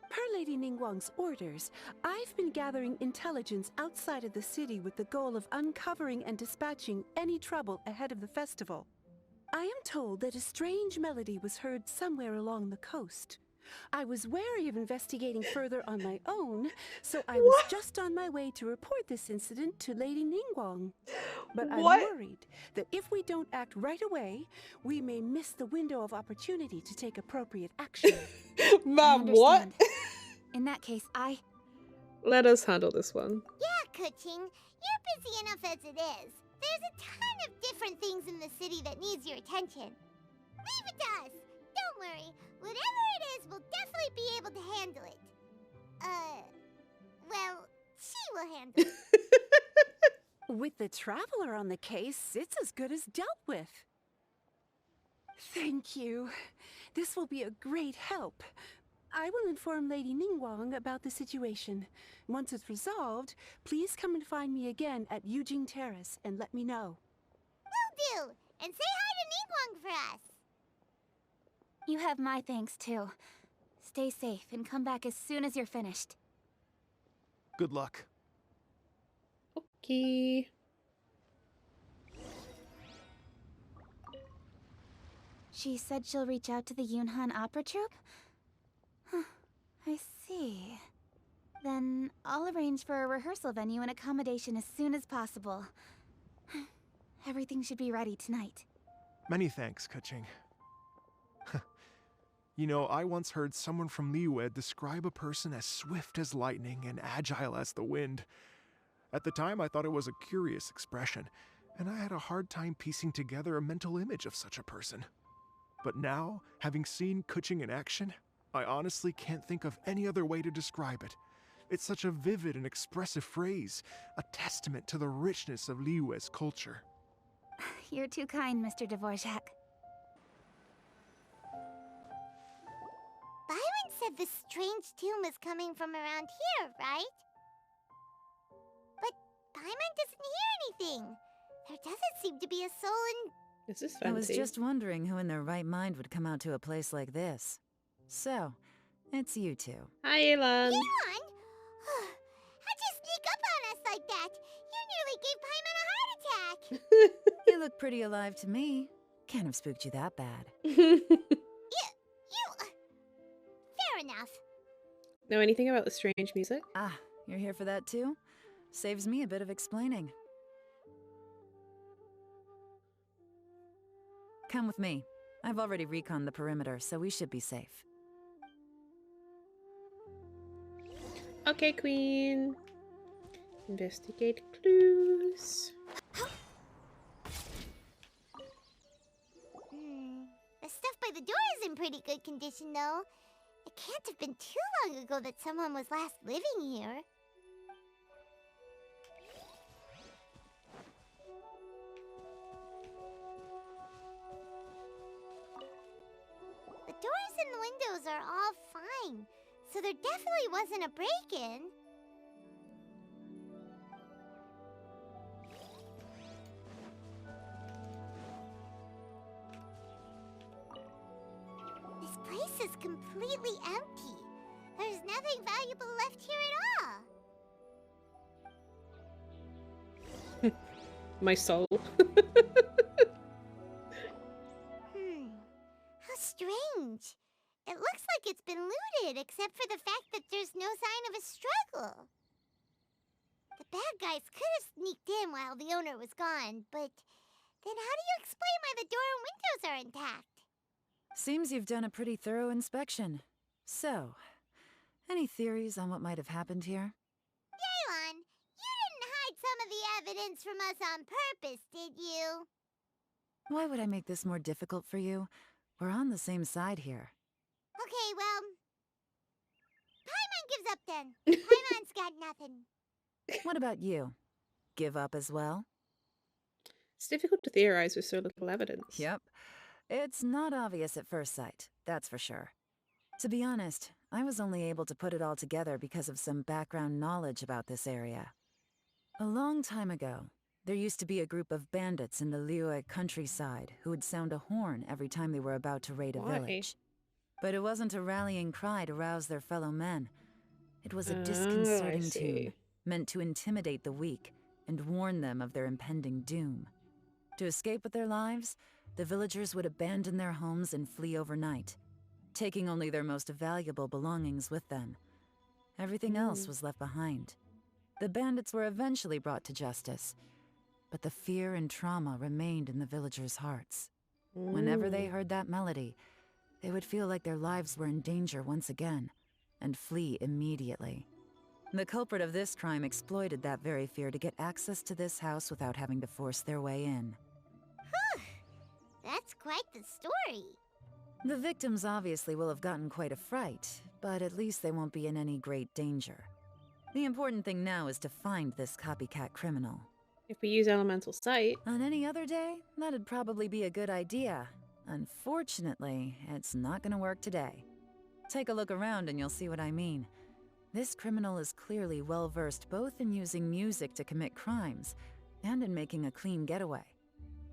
Per Lady Ningguang's orders, I've been gathering intelligence outside of the city with the goal of uncovering and dispatching any trouble ahead of the festival. I am told that a strange melody was heard somewhere along the coast. I was wary of investigating further on my own, so I was just on my way to report this incident to Lady Ningguang. But I'm worried that if we don't act right away, we may miss the window of opportunity to take appropriate action. Ma'am, what? In that case, Let us handle this one. Yeah, Kuching, you're busy enough as it is. There's a ton of different things in the city that needs your attention. Leave it to us. Don't worry. Whatever it is, we'll definitely be able to handle it. Well, she will handle it. With the traveler on the case, it's as good as dealt with. Thank you. This will be a great help. I will inform Lady Ningguang about the situation. Once it's resolved, please come and find me again at Yujing Terrace and let me know. Will do. And say hi to Ningguang for us. you have my thanks too. Stay safe and come back as soon as you're finished. Good luck. Okay. She said she'll reach out to the Yunhan Opera Troupe? Huh, I see. Then I'll arrange for a rehearsal venue and accommodation as soon as possible. Everything should be ready tonight. Many thanks, Kuching. You know, I once heard someone from Liyue describe a person as swift as lightning and agile as the wind. At the time, I thought it was a curious expression, and I had a hard time piecing together a mental image of such a person. But now, having seen Kuching in action, I honestly can't think of any other way to describe it. It's such a vivid and expressive phrase, a testament to the richness of Liyue's culture. You're too kind, Mr. Dvorak. Byron said the strange tomb is coming from around here, right? But Paimon doesn't hear anything. There doesn't seem to be a soul in... Is this I was fancy? just wondering who in their right mind would come out to a place like this. So, it's you two. Hi, Elan. Elon? like that? You nearly gave Paimon a heart attack. You look pretty alive to me. Can't have spooked you that bad. Fair enough. Know anything about the strange music? Ah, you're here for that too? Saves me a bit of explaining. Come with me. I've already reconned the perimeter, so we should be safe. Okay, Queen. Investigate clues. The stuff by the door is in pretty good condition, though. It can't have been too long ago that someone was last living here. The doors and windows are all fine, so there definitely wasn't a break-in. This place is completely empty. There's nothing valuable left here at all. My soul. How strange. It looks like it's been looted, except for the fact that there's no sign of a struggle. The bad guys could have sneaked in while the owner was gone, but then how do you explain why the door and windows are intact? Seems you've done a pretty thorough inspection. So, any theories on what might have happened here? Yelan, you didn't hide some of the evidence from us on purpose, did you? Why would I make this more difficult for you? We're on the same side here. Okay, well, Paimon gives up then. Paimon's got nothing. What about you? Give up as well? It's difficult to theorize with so little evidence. Yep. It's not obvious at first sight, that's for sure. To be honest, I was only able to put it all together because of some background knowledge about this area. A long time ago, there used to be a group of bandits in the Liyue countryside who would sound a horn every time they were about to raid a village. But it wasn't a rallying cry to rouse their fellow men. It was a disconcerting tune, meant to intimidate the weak and warn them of their impending doom. To escape with their lives, the villagers would abandon their homes and flee overnight, taking only their most valuable belongings with them. Everything else was left behind. The bandits were eventually brought to justice, but the fear and trauma remained in the villagers' hearts. Whenever they heard that melody, they would feel like their lives were in danger once again, and flee immediately. The culprit of this crime exploited that very fear to get access to this house without having to force their way in. That's quite the story. The victims obviously will have gotten quite a fright, but at least they won't be in any great danger. The important thing now is to find this copycat criminal. If we use elemental sight... On any other day, that'd probably be a good idea. Unfortunately, it's not gonna work today. Take a look around and you'll see what I mean. This criminal is clearly well-versed both in using music to commit crimes and in making a clean getaway.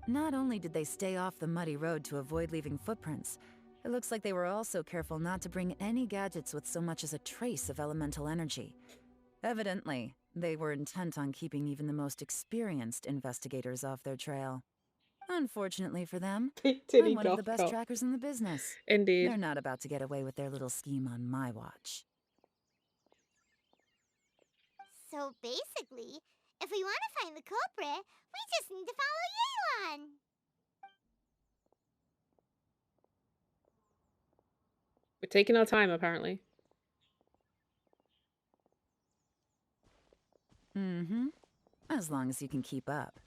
Not only did they stay off the muddy road to avoid leaving footprints, it looks like they were also careful not to bring any gadgets with so much as a trace of elemental energy. Evidently, they were intent on keeping even the most experienced investigators off their trail. Unfortunately for them, I'm one of the best trackers in the business. Indeed. They're not about to get away with their little scheme on my watch. So basically, if we want to find the culprit, we just need to follow Yelan. We're taking our time, apparently. As long as you can keep up.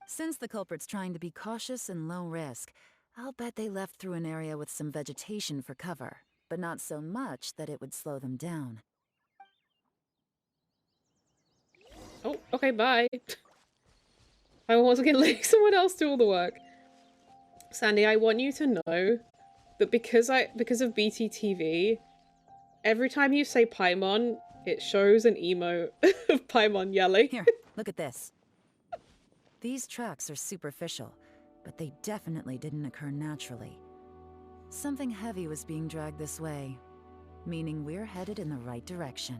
Since the culprit's trying to be cautious and low risk, I'll bet they left through an area with some vegetation for cover, but not so much that it would slow them down. Oh, okay, bye. I once again letting someone else do all the work. Sandy, I want you to know that because of BTTV, every time you say Paimon, it shows an emote of Paimon yelling. Here, look at this. These tracks are superficial, but they definitely didn't occur naturally. Something heavy was being dragged this way, meaning we're headed in the right direction.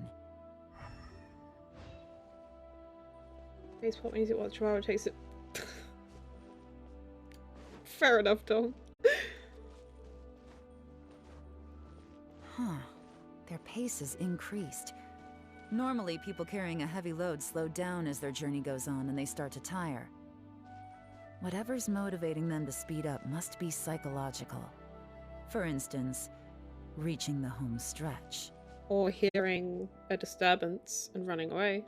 Bass pop music while Chihuahua takes it. Fair enough, Tom. Huh. Their pace is increased. Normally, people carrying a heavy load slow down as their journey goes on and they start to tire. Whatever's motivating them to speed up must be psychological. For instance, reaching the home stretch. Or hearing a disturbance and running away.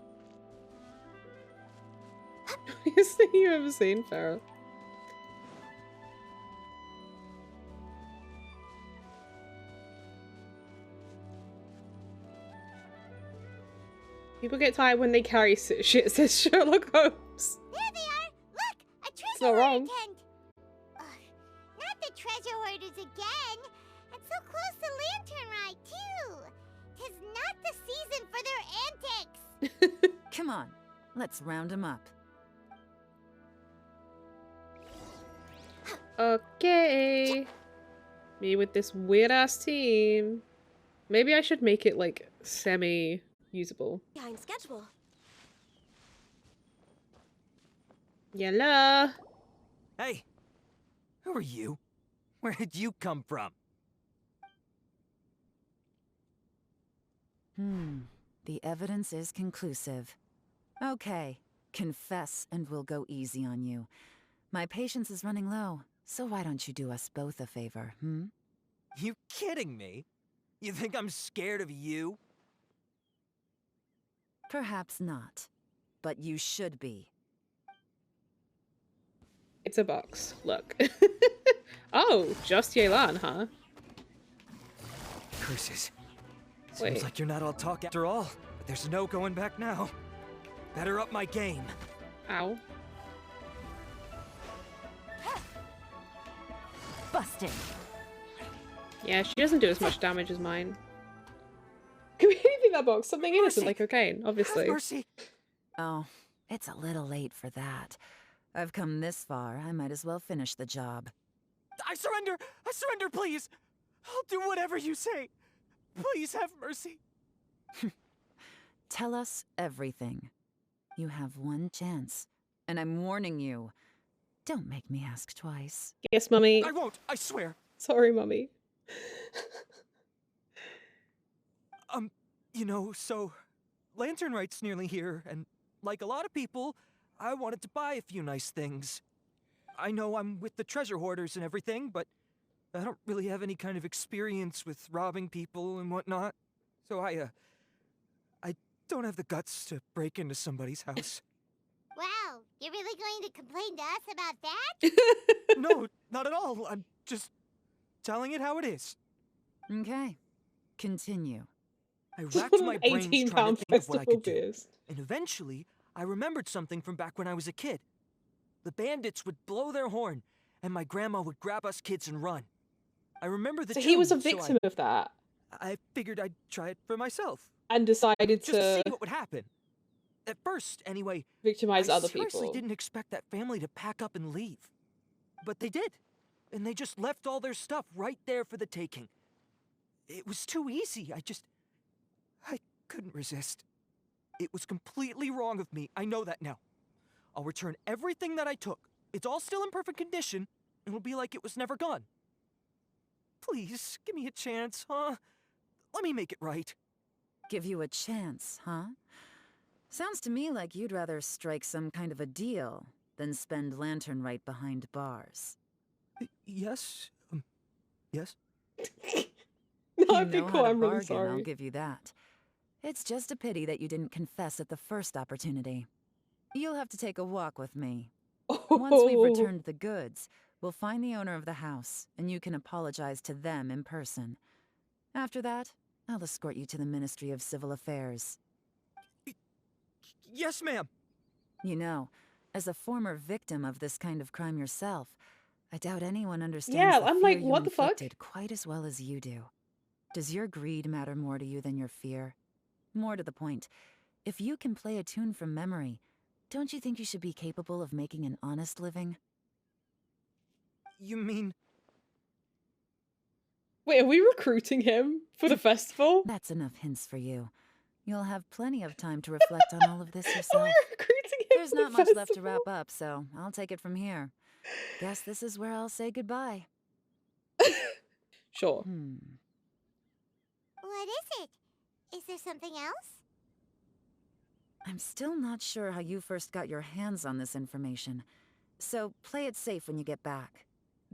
Biggest thing you've ever seen, Farrah. People get tired when they carry shit, says Sherlock Holmes. There they are! Look! A treasure It's not wrong. tent! Ugh, not the treasure hoarders again! And so close to Lantern Rite, too! 'Tis not the season for their antics! Come on, let's round them up. Okay. Me with this weird-ass team. Maybe I should make it, like, semi-usable. Behind schedule. Yellow. Hey! Who are you? Where did you come from? The evidence is conclusive. Okay, confess and we'll go easy on you. My patience is running low, so why don't you do us both a favor, You kidding me? You think I'm scared of you? Perhaps not, but you should be. It's a box. Look. Oh, just Yelan, huh? Curses. Wait. Seems like you're not all talk after all, but there's no going back now. Better up my game. Ow. Busted. Yeah, she doesn't do as much damage as mine. Can we anything that box? Something innocent like cocaine, obviously. Have mercy. Oh, it's a little late for that. I've come this far, I might as well finish the job. I surrender! I surrender, please! I'll do whatever you say. Please have mercy. Tell us everything. You have one chance, and I'm warning you. Don't make me ask twice. Yes, Mummy. I won't, I swear. Sorry, Mummy. You know, so Lantern Rite's nearly here, and like a lot of people, I wanted to buy a few nice things. I know I'm with the treasure hoarders and everything, but I don't really have any kind of experience with robbing people and whatnot. So I don't have the guts to break into somebody's house. Wow, you're really going to complain to us about that? No, not at all. I'm just telling it how it is. Okay, continue. I racked my brains trying to think of what I could do. beers. And eventually, I remembered something from back when I was a kid. The bandits would blow their horn, and my grandma would grab us kids and run. I remember the So he was a tune, so victim of that I figured I'd try it for myself. and decided Just to see to what would happen. At first, anyway, victimize I other seriously people. didn't expect that family to pack up and leave. But they did. And they just left all their stuff right there for the taking. It was too easy. I couldn't resist. It was completely wrong of me. I know that now. I'll return everything that I took. It's all still in perfect condition. It'll be like it was never gone. Please, give me a chance, huh? Let me make it right. Give you a chance, huh? Sounds to me like you'd rather strike some kind of a deal than spend Lantern Rite behind bars. Yes? Yes? No, You I'd be know cool. how to I'm really bargain, sorry. I'll give you that. It's just a pity that you didn't confess at the first opportunity. You'll have to take a walk with me. Once we've returned the goods, we'll find the owner of the house, and you can apologize to them in person. After that, I'll escort you to the Ministry of Civil Affairs. Yes, ma'am. You know, as a former victim of this kind of crime yourself, I doubt anyone understands Yeah, the I'm fear like, you what the fuck? inflicted quite as well as you do. Does your greed matter more to you than your fear? More to the point, if you can play a tune from memory, don't you think you should be capable of making an honest living? You mean... Wait, are we recruiting him for the festival? That's enough hints for you. You'll have plenty of time to reflect on all of this Are yourself. we recruiting him There's not much left to wrap up, so I'll take it from here. Guess this is where I'll say goodbye. Sure. What is it? Is there something else? I'm still not sure how you first got your hands on this information, so play it safe when you get back.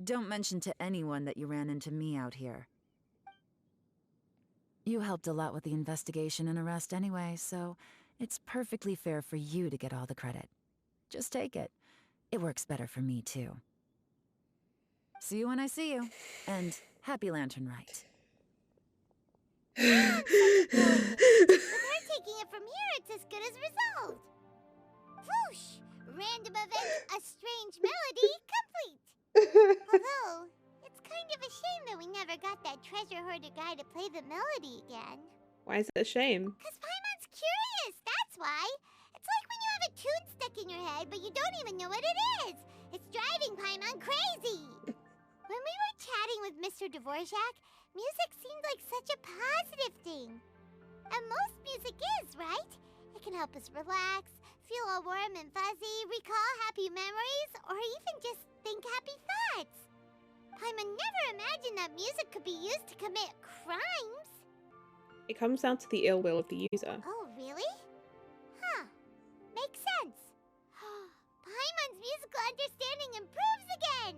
Don't mention to anyone that you ran into me out here. You helped a lot with the investigation and arrest anyway, so it's perfectly fair for you to get all the credit. Just take it. It works better for me, too. See you when I see you, and happy Lantern Rite. With her taking it from here, it's as good as resolved. Whoosh! Random event, a strange melody, complete. Although, it's kind of a shame that we never got that treasure hoarder guy to play the melody again. Why is it a shame? Because Paimon's curious, that's why. It's like when you have a tune stuck in your head, but you don't even know what it is. It's driving Paimon crazy. When we were chatting with Mr. Dvorak, music seemed like such a positive thing. And most music is, right? It can help us relax, feel all warm and fuzzy, recall happy memories, or even just think happy thoughts. Paimon never imagined that music could be used to commit crimes. It comes down to the ill will of the user. Oh, really? Huh. Makes sense. Paimon's musical understanding improves again.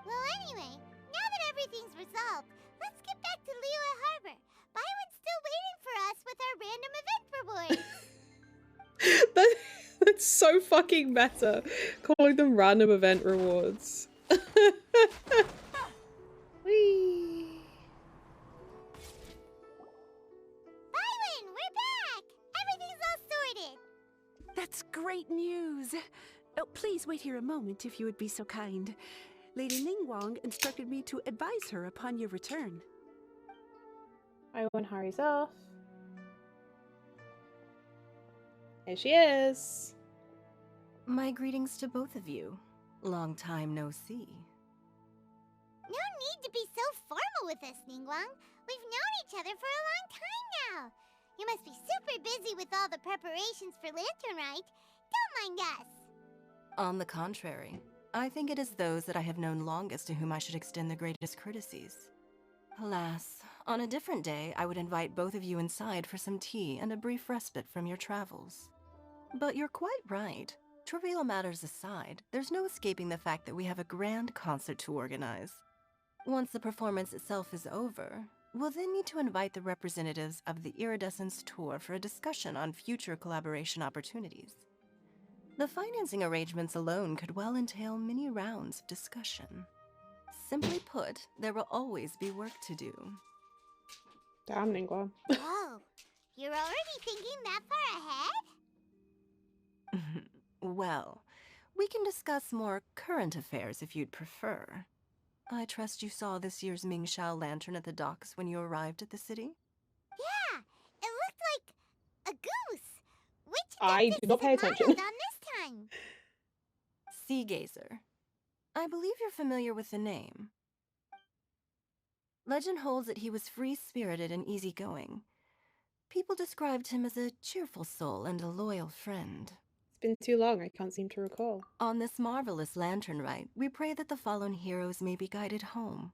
Well, anyway, now that everything's resolved, let's get back to Liyue Harbor. Paimon's still waiting for us with our random event rewards. That's so fucking meta. Calling them random event rewards. Whee! Byron, we're back! Everything's all sorted. That's great news. Oh, please wait here a moment if you would be so kind. Lady Ningguang instructed me to advise her upon your return. Owen hurries off. Here she is. My greetings to both of you. Long time no see. No need to be so formal with us, Ningguang. We've known each other for a long time now. You must be super busy with all the preparations for Lantern Rite. Don't mind us. On the contrary, I think it is those that I have known longest to whom I should extend the greatest courtesies. Alas, on a different day, I would invite both of you inside for some tea and a brief respite from your travels. But you're quite right. Trivial matters aside, there's no escaping the fact that we have a grand concert to organize. Once the performance itself is over, we'll then need to invite the representatives of the Iridescence Tour for a discussion on future collaboration opportunities. The financing arrangements alone could well entail many rounds of discussion. Simply put, there will always be work to do. Damn, Ningguang. Oh, you're already thinking that far ahead? Well, we can discuss more current affairs if you'd prefer. I trust you saw this year's Mingxiao lantern at the docks when you arrived at the city? Yeah, it looked like a goose. Which I do not pay attention. on this time? Sea Gazer. I believe you're familiar with the name. Legend holds that he was free-spirited and easygoing. People described him as a cheerful soul and a loyal friend. It's been too long, I can't seem to recall. On this marvelous lantern rite, we pray that the fallen heroes may be guided home.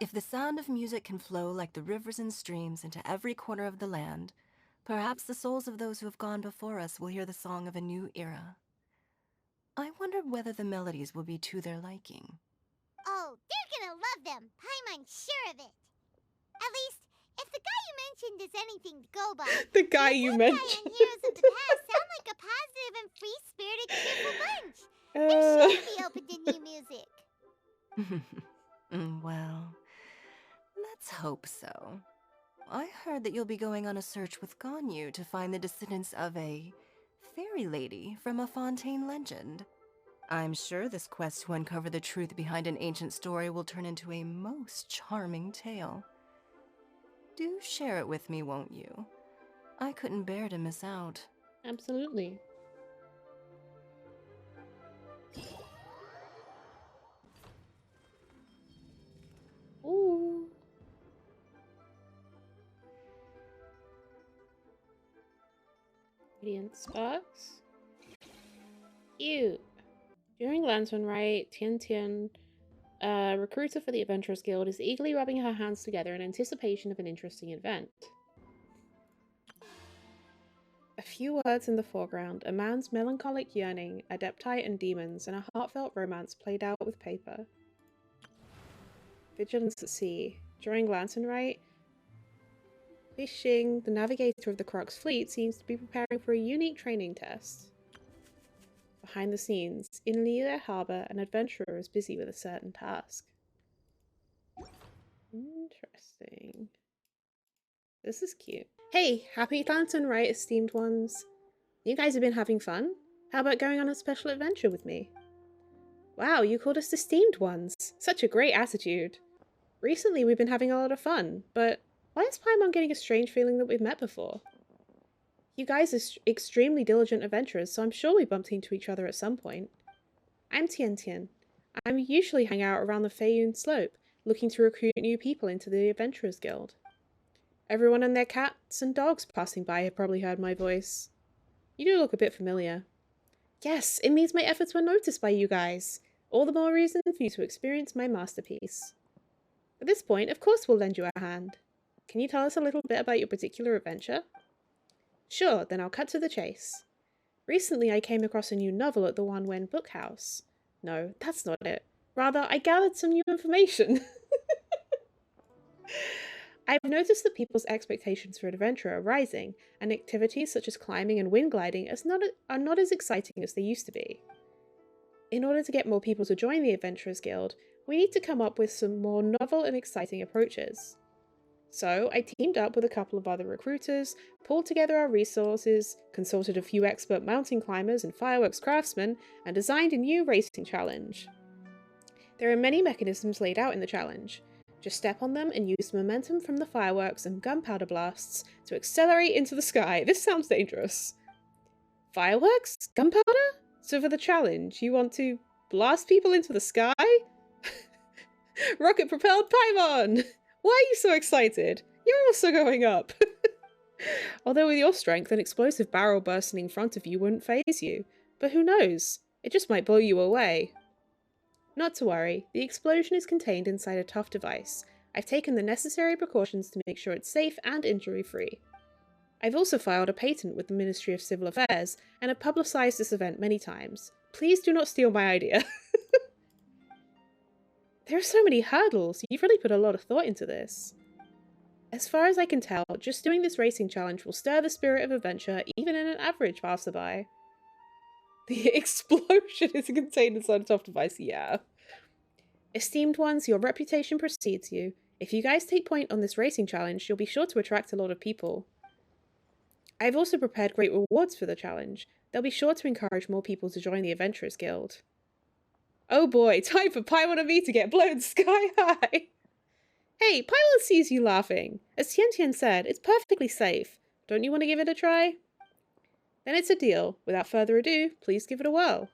If the sound of music can flow like the rivers and streams into every corner of the land, perhaps the souls of those who have gone before us will hear the song of a new era. I wondered whether the melodies will be to their liking. Oh, they're gonna love them. Paimon's sure of it. At least, if the guy you mentioned is anything to go by. The guy you mentioned. And heroes of the past sound like a positive and free-spirited, cheerful bunch. They're sure to be open to new music. Well, let's hope so. I heard that you'll be going on a search with Ganyu to find the descendants of a fairy lady from a Fontaine legend. I'm sure this quest to uncover the truth behind an ancient story will turn into a most charming tale. Do share it with me, won't you? I couldn't bear to miss out. Absolutely. Ooh. Radiant sparks. Cute. During Lantern Rite, Tian Tian, a recruiter for the Adventurers Guild, is eagerly rubbing her hands together in anticipation of an interesting event. A few words in the foreground, a man's melancholic yearning, adepti and demons, and a heartfelt romance played out with paper. Vigilance at sea. During Lantern Rite, Fishing, the navigator of the Crux fleet, seems to be preparing for a unique training test. Behind the scenes, in Liyue Harbor, an adventurer is busy with a certain task. Interesting. This is cute. Hey, happy Lantern Rite, esteemed ones. You guys have been having fun? How about going on a special adventure with me? Wow, you called us esteemed ones. Such a great attitude. Recently we've been having a lot of fun, but why is Paimon getting a strange feeling that we've met before? You guys are extremely diligent adventurers, so I'm sure we bumped into each other at some point. I'm Tian Tian. I usually hang out around the Feiyun Slope, looking to recruit new people into the Adventurers Guild. Everyone and their cats and dogs passing by have probably heard my voice. You do look a bit familiar. Yes, it means my efforts were noticed by you guys. All the more reason for you to experience my masterpiece. At this point, of course we'll lend you a hand. Can you tell us a little bit about your particular adventure? Sure, then I'll cut to the chase. Recently I came across a new novel at the One Wen book house. No, that's not it. Rather, I gathered some new information. I've noticed that people's expectations for adventure are rising, and activities such as climbing and wind gliding are not as exciting as they used to be. In order to get more people to join the Adventurers Guild, we need to come up with some more novel and exciting approaches. So I teamed up with a couple of other recruiters, pulled together our resources, consulted a few expert mountain climbers and fireworks craftsmen, and designed a new racing challenge. There are many mechanisms laid out in the challenge. Just step on them and use momentum from the fireworks and gunpowder blasts to accelerate into the sky. This sounds dangerous. Fireworks? Gunpowder? So for the challenge, you want to blast people into the sky? Rocket-propelled Paimon! Why are you so excited? You're also going up. Although with your strength, an explosive barrel bursting in front of you wouldn't faze you. But who knows? It just might blow you away. Not to worry, the explosion is contained inside a tough device. I've taken the necessary precautions to make sure it's safe and injury-free. I've also filed a patent with the Ministry of Civil Affairs and have publicised this event many times. Please do not steal my idea. There are so many hurdles. You've really put a lot of thought into this. As far as I can tell, just doing this racing challenge will stir the spirit of adventure even in an average passerby. The explosion is contained inside a tough device, yeah. Esteemed ones, your reputation precedes you. If you guys take point on this racing challenge, you'll be sure to attract a lot of people. I've also prepared great rewards for the challenge. They'll be sure to encourage more people to join the Adventurers Guild. Oh boy, time for Paimon and me to get blown sky high! Hey, Paimon sees you laughing. As Tian Tian said, it's perfectly safe. Don't you want to give it a try? Then it's a deal. Without further ado, please give it a whirl.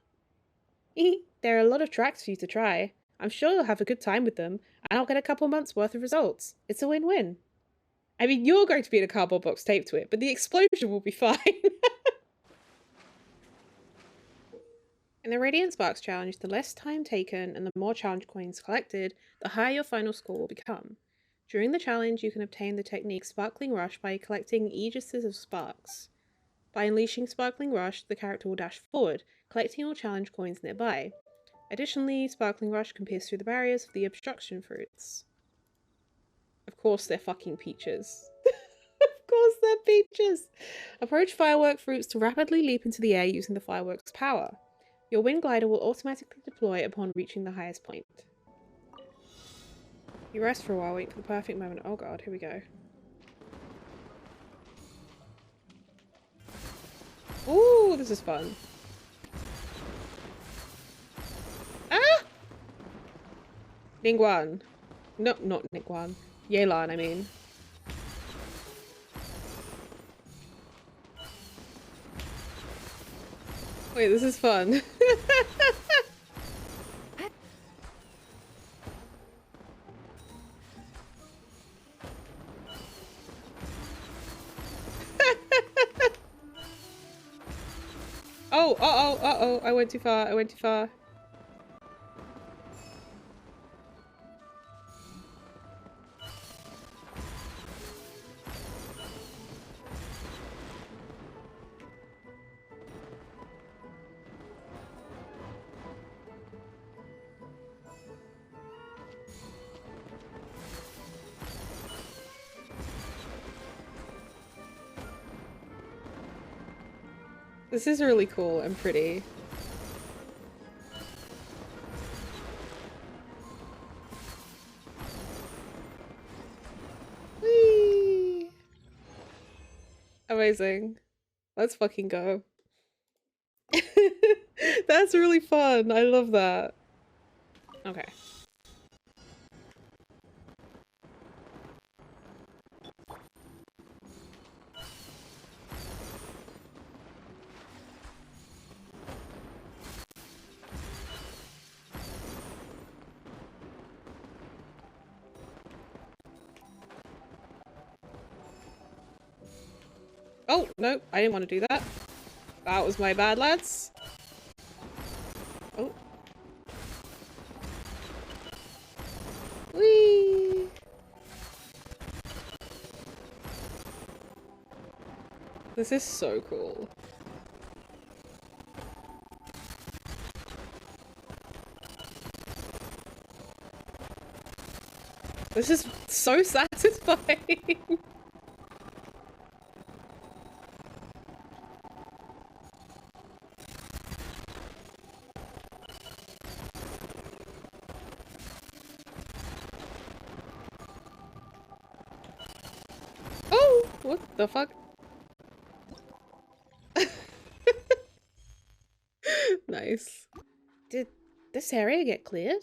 There are a lot of tracks for you to try. I'm sure you'll have a good time with them, and I'll get a couple months worth of results. It's a win-win. I mean, you're going to be in a cardboard box taped to it, but the explosion will be fine. In the Radiant Sparks challenge, the less time taken and the more challenge coins collected, the higher your final score will become. During the challenge, you can obtain the technique Sparkling Rush by collecting Aegises of Sparks. By unleashing Sparkling Rush, the character will dash forward, collecting all challenge coins nearby. Additionally, Sparkling Rush can pierce through the barriers of the obstruction fruits. Of course they're fucking peaches. Of course they're peaches! Approach firework fruits to rapidly leap into the air using the fireworks power. Your wind glider will automatically deploy upon reaching the highest point. You rest for a while, wait for the perfect moment. Oh god, here we go. Ooh, this is fun. Ah! Ningguang. No, not Ningguang. Yelan, I mean. Wait, this is fun. Oh, uh-oh, uh-oh. I went too far. I went too far. This is really cool and pretty. Whee! Amazing. Let's fucking go. That's really fun. I love that. Okay. Oh, no, I didn't want to do that. That was my bad, lads. Oh. Whee! This is so cool. This is so satisfying. Oh, what the fuck? Nice. Did this area get cleared?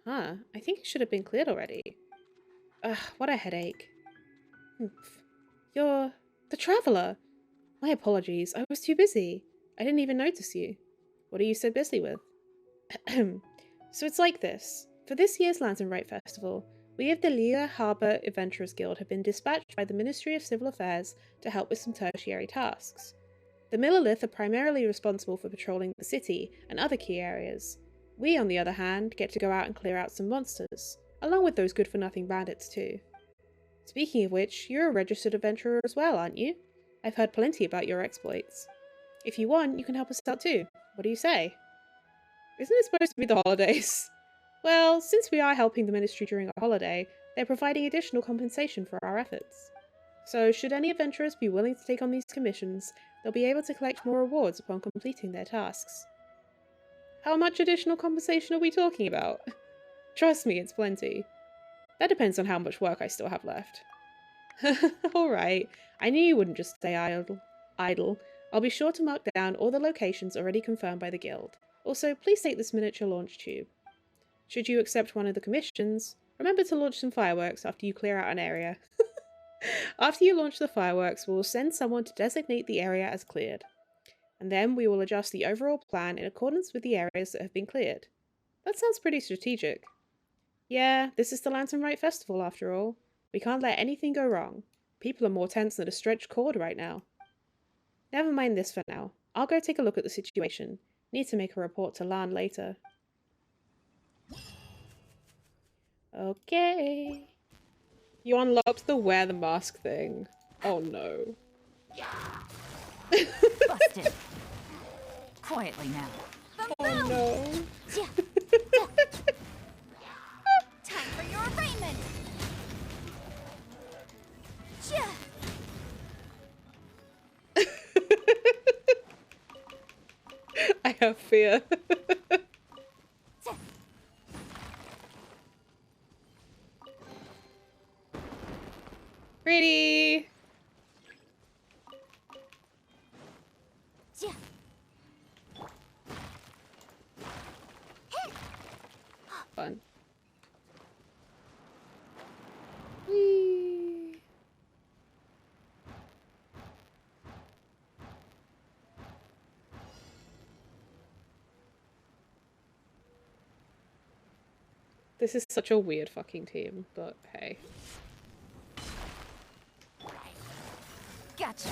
Huh, I think it should have been cleared already. Ugh, what a headache. Humph. You're the traveler. My apologies, I was too busy. I didn't even notice you. What are you so busy with? So it's like this. For this year's Lantern Rite Festival, we of the Liyue Harbour Adventurers Guild have been dispatched by the Ministry of Civil Affairs to help with some tertiary tasks. The Millelith are primarily responsible for patrolling the city and other key areas. We, on the other hand, get to go out and clear out some monsters, along with those good-for-nothing bandits too. Speaking of which, you're a registered adventurer as well, aren't you? I've heard plenty about your exploits. If you want, you can help us out too. What do you say? Isn't it supposed to be the holidays? Well, since we are helping the Ministry during a holiday, they're providing additional compensation for our efforts. So, should any adventurers be willing to take on these commissions, they'll be able to collect more rewards upon completing their tasks. How much additional compensation are we talking about? Trust me, it's plenty. That depends on how much work I still have left. Alright, I knew you wouldn't just stay idle. I'll be sure to mark down all the locations already confirmed by the guild. Also, please take this miniature launch tube. Should you accept one of the commissions, remember to launch some fireworks after you clear out an area. After you launch the fireworks, we will send someone to designate the area as cleared. And then we will adjust the overall plan in accordance with the areas that have been cleared. That sounds pretty strategic. Yeah, this is the Lantern Rite Festival after all. We can't let anything go wrong. People are more tense than a stretched cord right now. Never mind this for now. I'll go take a look at the situation. Need to make a report to Lan later. Okay. You unlocked the wear the mask thing. Oh no. Busted. Quietly now. Oh no. Time for your arraignment! I have fear. Pretty. Fun. Whee. This is such a weird fucking team, but hey. Gotcha.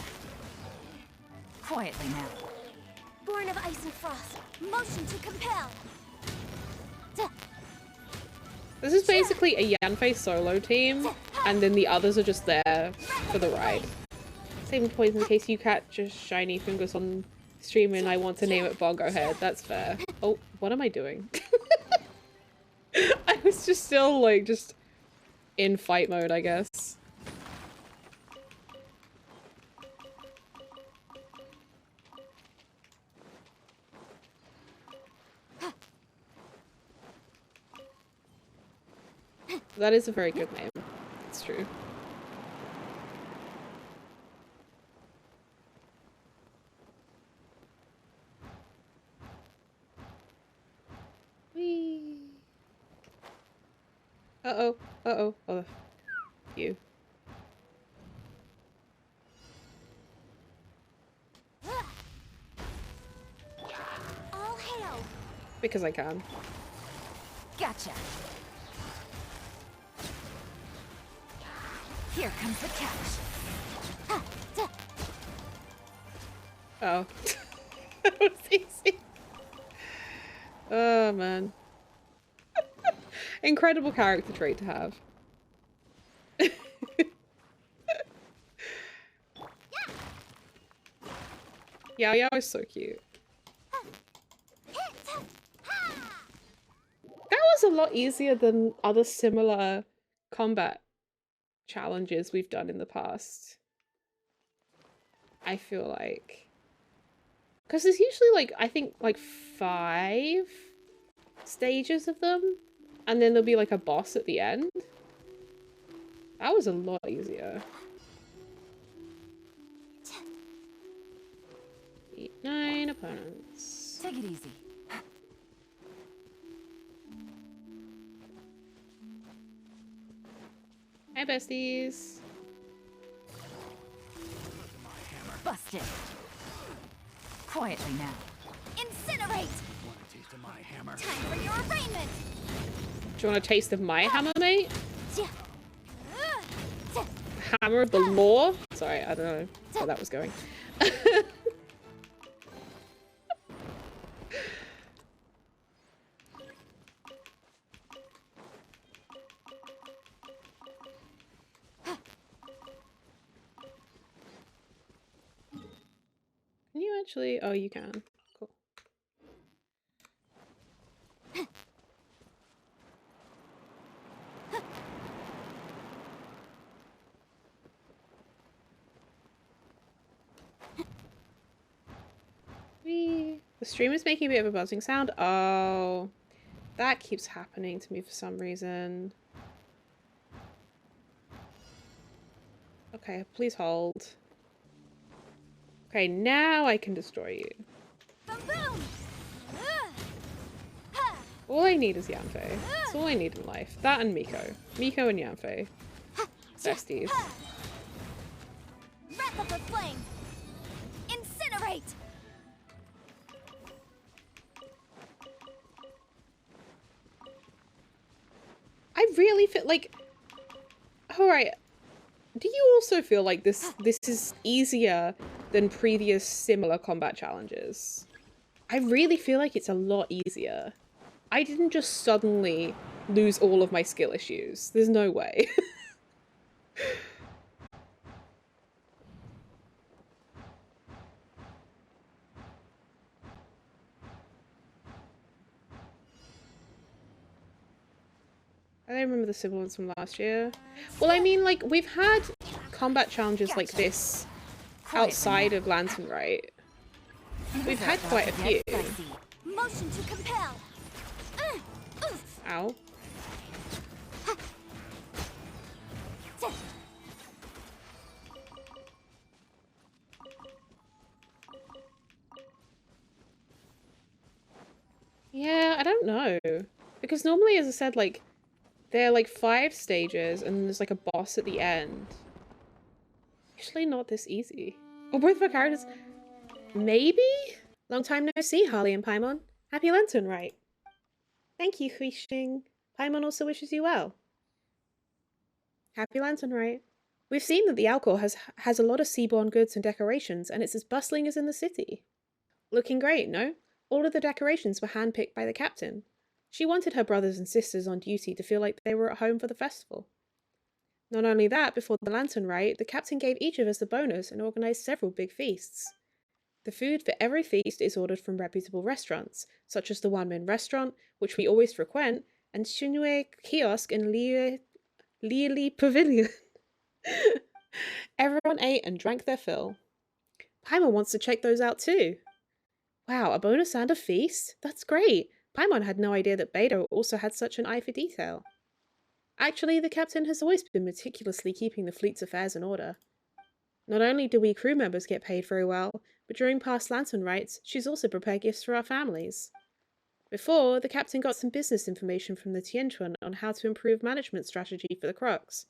Quietly now. Born of ice and frost. Motion to compel. This is basically a Yanfei solo team, and then the others are just there for the ride. Saving points in case you catch a shiny fingers on stream and I want to name it Bongo Head. That's fair. Oh, what am I doing? I was just still, like, just in fight mode, I guess. That is a very good name. It's true. Whee! Uh-oh. Uh-oh. Oh. You. All hail. Because I can. Gotcha. Here comes the catch. Oh. That was easy. Oh, man. Incredible character trait to have. Yao Yao is so cute. That was a lot easier than other similar combat challenges we've done in the past. I feel like. Because there's usually, like, I think, like 5 stages of them. And then there'll be, like, a boss at the end. That was a lot easier. Beat 9 opponents. Take it easy. Hi, besties. Busted. Quietly now. Incinerate. Time for your arraignment. Do you want a taste of my hammer, mate? Hammer of the law? Sorry, I don't know where that was going. Can you actually? Oh, you can. Cool. Whee! The stream is making a bit of a buzzing sound. Oh, that keeps happening to me for some reason. Okay, please hold. Okay, now I can destroy you. All I need is Yanfei. That's all I need in life. That and Miko. Miko and Yanfei. Besties. Wrap up the flame. Incinerate. I really feel like... Alright. Do you also feel like this is easier than previous similar combat challenges? I really feel like it's a lot easier. I didn't just suddenly lose all of my skill issues. There's no way. I don't remember the similar ones from last year. Well, I mean, like, we've had combat challenges like this outside of Lantern, right? We've had quite a few. Motion to compel. Ow. Yeah, I don't know. Because normally, as I said, like, there are like 5 stages and there's like a boss at the end. Usually not this easy. Oh, both of our characters... Maybe? Long time no see, Harley and Paimon. Happy Lantern, right? Thank you, Huishing. Paimon also wishes you well. Happy Lantern, right? We've seen that the Alcor has a lot of seaborne goods and decorations, and it's as bustling as in the city. Looking great, no? All of the decorations were handpicked by the captain. She wanted her brothers and sisters on duty to feel like they were at home for the festival. Not only that, before the lantern rite, the captain gave each of us a bonus and organised several big feasts. The food for every feast is ordered from reputable restaurants, such as the One Man Restaurant, which we always frequent, and Shinue Kiosk and Lili Pavilion. Everyone ate and drank their fill. Paimon wants to check those out too. Wow, a bonus and a feast? That's great! Paimon had no idea that Beidou also had such an eye for detail. Actually, the captain has always been meticulously keeping the fleet's affairs in order. Not only do we crew members get paid very well, but during past lantern rites, she's also prepared gifts for our families. Before, the captain got some business information from the Tianquan on how to improve management strategy for the Crux.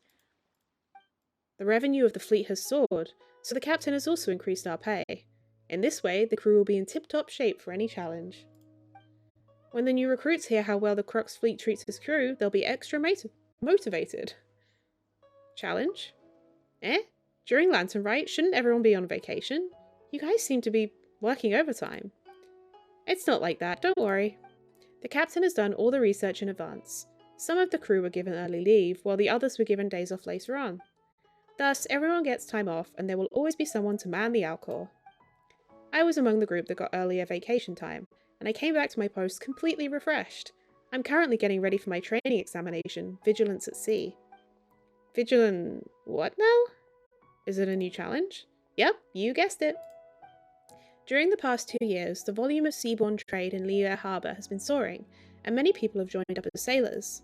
The revenue of the fleet has soared, so the captain has also increased our pay. In this way, the crew will be in tip-top shape for any challenge. When the new recruits hear how well the Crux fleet treats his crew, they'll be extra motivated. Challenge? During Lantern Rite, shouldn't everyone be on vacation? You guys seem to be working overtime. It's not like that, don't worry. The captain has done all the research in advance. Some of the crew were given early leave, while the others were given days off later on. Thus, everyone gets time off, and there will always be someone to man the Alcor. I was among the group that got earlier vacation time, and I came back to my post completely refreshed. I'm currently getting ready for my training examination, Vigilance at Sea. Vigilant... what now? Is it a new challenge? Yep, you guessed it. During the past 2 years, the volume of seaborne trade in Liyue Harbour has been soaring, and many people have joined up as sailors.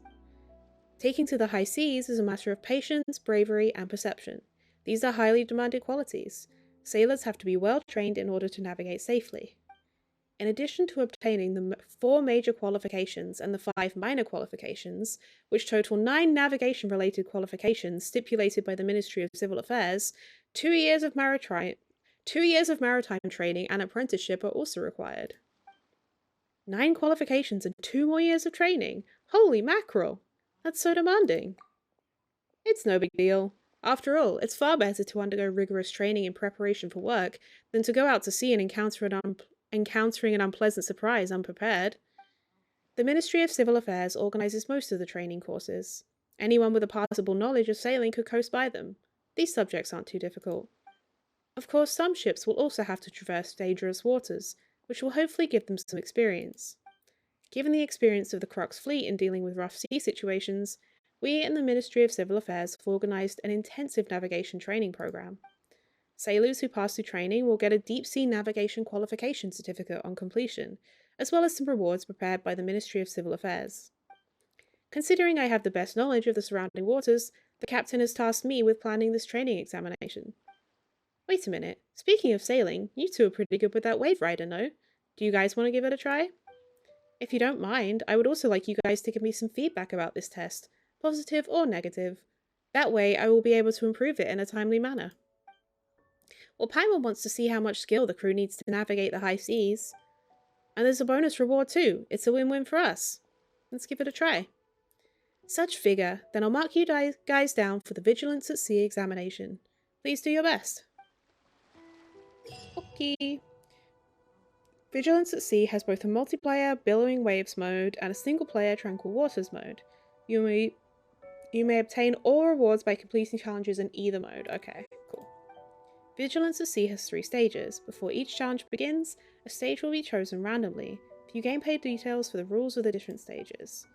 Taking to the high seas is a matter of patience, bravery, and perception. These are highly demanded qualities. Sailors have to be well trained in order to navigate safely. In addition to obtaining the 4 major qualifications and the 5 minor qualifications, which total 9 navigation-related qualifications stipulated by the Ministry of Civil Affairs, 2 years of maritime training and apprenticeship are also required. 9 qualifications and 2 more years of training? Holy mackerel! That's so demanding. It's no big deal. After all, it's far better to undergo rigorous training in preparation for work than to go out to sea and encountering an unpleasant surprise unprepared. The Ministry of Civil Affairs organises most of the training courses. Anyone with a passable knowledge of sailing could coast by them. These subjects aren't too difficult. Of course, some ships will also have to traverse dangerous waters, which will hopefully give them some experience. Given the experience of the Crux fleet in dealing with rough sea situations, we in the Ministry of Civil Affairs have organised an intensive navigation training programme. Sailors who pass through training will get a deep-sea navigation qualification certificate on completion, as well as some rewards prepared by the Ministry of Civil Affairs. Considering I have the best knowledge of the surrounding waters, the captain has tasked me with planning this training examination. Wait a minute, speaking of sailing, you two are pretty good with that wave rider, no? Do you guys want to give it a try? If you don't mind, I would also like you guys to give me some feedback about this test, positive or negative. That way I will be able to improve it in a timely manner. Well, Paimon wants to see how much skill the crew needs to navigate the high seas. And there's a bonus reward too. It's a win-win for us. Let's give it a try. Such figure, then I'll mark you guys down for the Vigilance at Sea examination. Please do your best. Okay. Vigilance at Sea has both a multiplayer Billowing Waves mode and a single-player Tranquil Waters mode. You may obtain all rewards by completing challenges in either mode. Okay, cool. Vigilance at Sea has 3 stages. Before each challenge begins, a stage will be chosen randomly. View gameplay details for the rules of the different stages.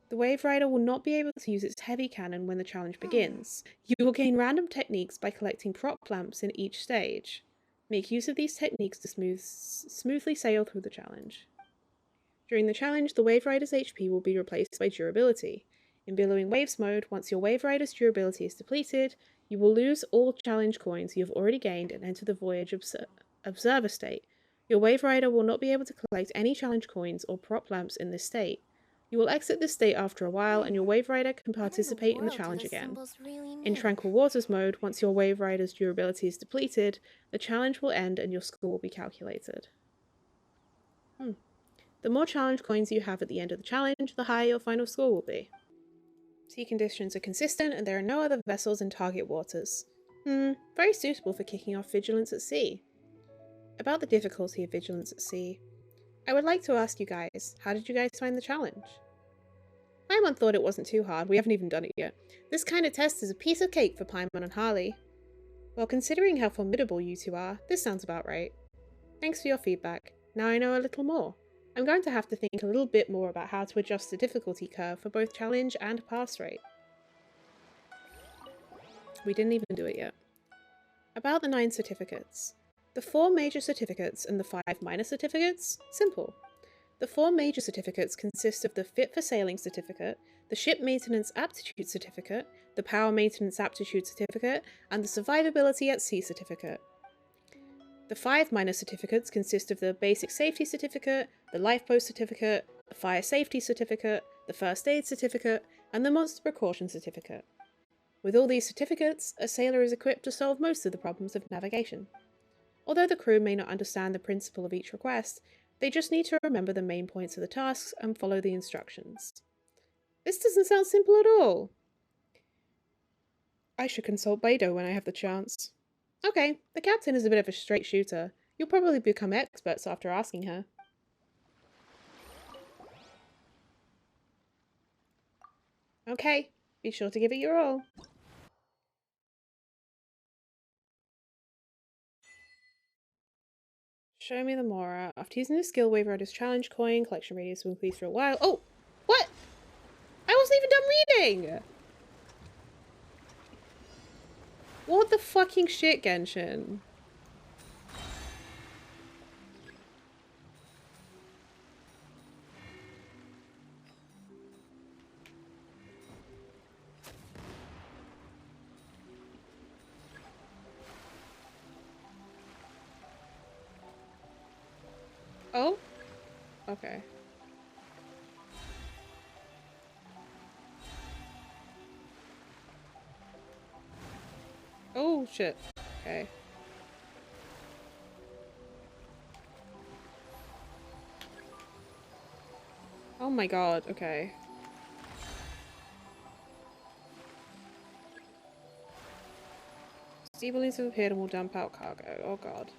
The Wave Rider will not be able to use its heavy cannon when the challenge begins. You will gain random techniques by collecting prop lamps in each stage. Make use of these techniques to smoothly sail through the challenge. During the challenge, the Wave Rider's HP will be replaced by durability. In Billowing Waves mode, once your Wave Rider's durability is depleted, you will lose all challenge coins you have already gained and enter the Voyage Observer state. Your Wave Rider will not be able to collect any challenge coins or prop lamps in this state. You will exit this state after a while, and your Wave Rider can participate in the challenge again. In Tranquil Waters mode, once your Wave Rider's durability is depleted, the challenge will end and your score will be calculated. The more challenge coins you have at the end of the challenge, the higher your final score will be. Sea conditions are consistent and there are no other vessels in target waters. Very suitable for kicking off Vigilance at Sea. About the difficulty of vigilance at sea. I would like to ask you guys, how did you guys find the challenge? Paimon thought it wasn't too hard, we haven't even done it yet. This kind of test is a piece of cake for Paimon and Harley. Well, considering how formidable you two are, this sounds about right. Thanks for your feedback. Now I know a little more. I'm going to have to think a little bit more about how to adjust the difficulty curve for both challenge and pass rate. We didn't even do it yet. About the 9 certificates. The 4 major certificates and the 5 minor certificates? Simple. The 4 major certificates consist of the Fit for Sailing certificate, the Ship Maintenance Aptitude certificate, the Power Maintenance Aptitude certificate, and the Survivability at Sea certificate. The 5 minor certificates consist of the Basic Safety certificate, the Lifeboat certificate, the Fire Safety certificate, the First Aid certificate, and the Monster Precaution certificate. With all these certificates, a sailor is equipped to solve most of the problems of navigation. Although the crew may not understand the principle of each request, they just need to remember the main points of the tasks and follow the instructions. This doesn't sound simple at all. I should consult Beidou when I have the chance. Okay, the captain is a bit of a straight shooter. You'll probably become experts after asking her. Okay, be sure to give it your all. Show me the Mora. After using the skill waiver at his challenge coin, collection radius will increase for a while. Oh! What? I wasn't even done reading! What the fucking shit, Genshin? Oh? Okay. Oh shit. Okay. Oh my god, okay. Sea balloons have appeared and will dump out cargo. Oh god.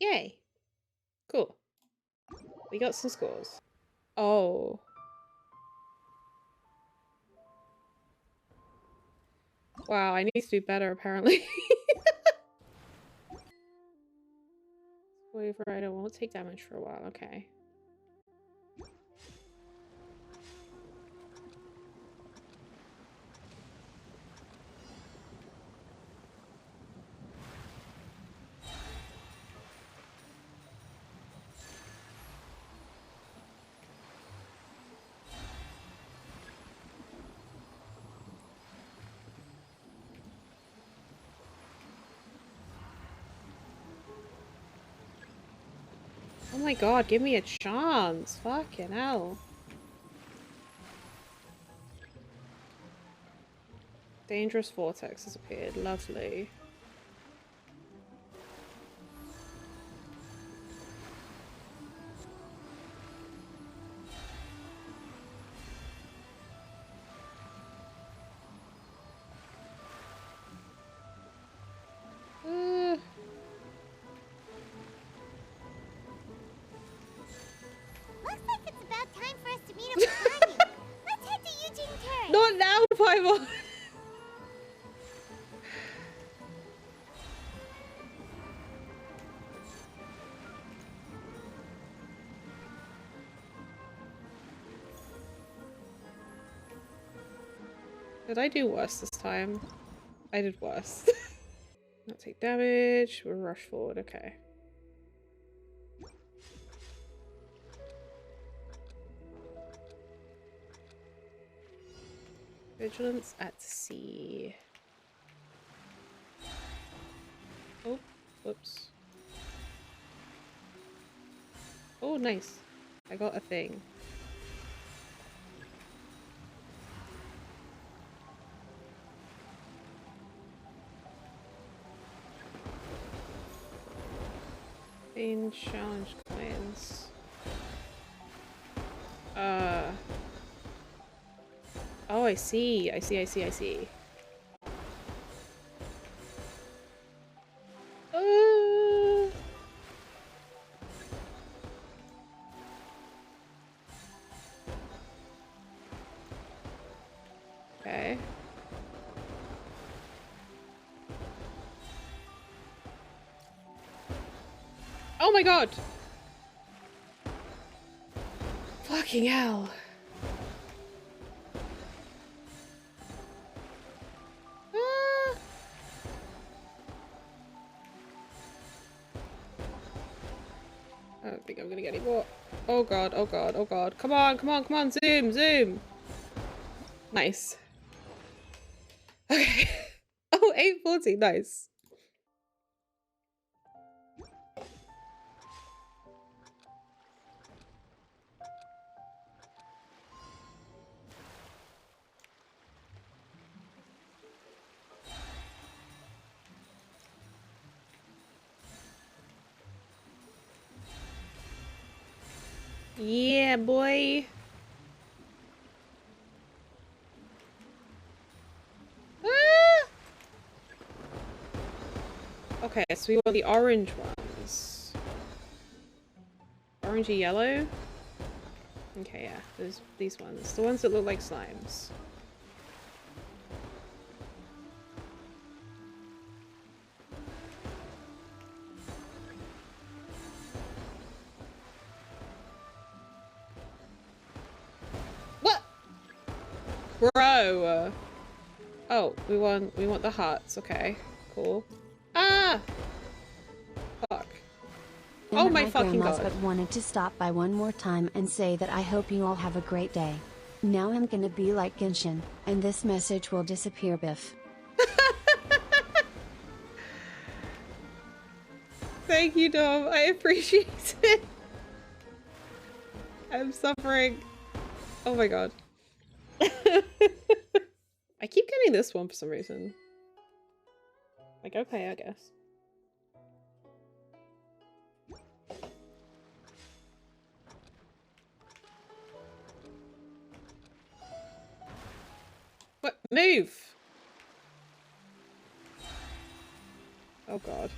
Yay. Cool. We got some scores. Oh. Wow, I need to do better apparently. Wave rider won't take damage for a while, okay. Oh my god, give me a chance. Fucking hell. Dangerous vortex has appeared. Lovely. Looks like it's about time for us to meet up with Anya. Let's head to Eugene Terrace. Not now, Paimon! Did I do worse this time? I did worse. Not take damage. We'll rush forward. Okay. Vigilance at sea. Oh, whoops. Oh, nice. I got a thing. 15 challenge coins. Oh, I see. I see. Okay. Oh my god! Fucking hell. I don't think I'm gonna get any more. Oh god, oh god, oh god. Come on, come on, come on, zoom, zoom. Nice. Okay. Oh, 840, nice. Yeah, boy. Ah! Okay, so we want the orange ones. Orangey yellow? Okay, yeah, these ones. The ones that look like slimes. What? Bro! Oh, we want the hearts. Okay, cool. Ah! Fuck. Oh my fucking god. But wanted to stop by one more time and say that I hope you all have a great day. Now I'm gonna be like Genshin, and this message will disappear, Biff. Thank you, Dom. I appreciate it. I'm suffering. Oh my god. I keep getting this one for some reason. Like, okay, I guess. What? Move! Oh god.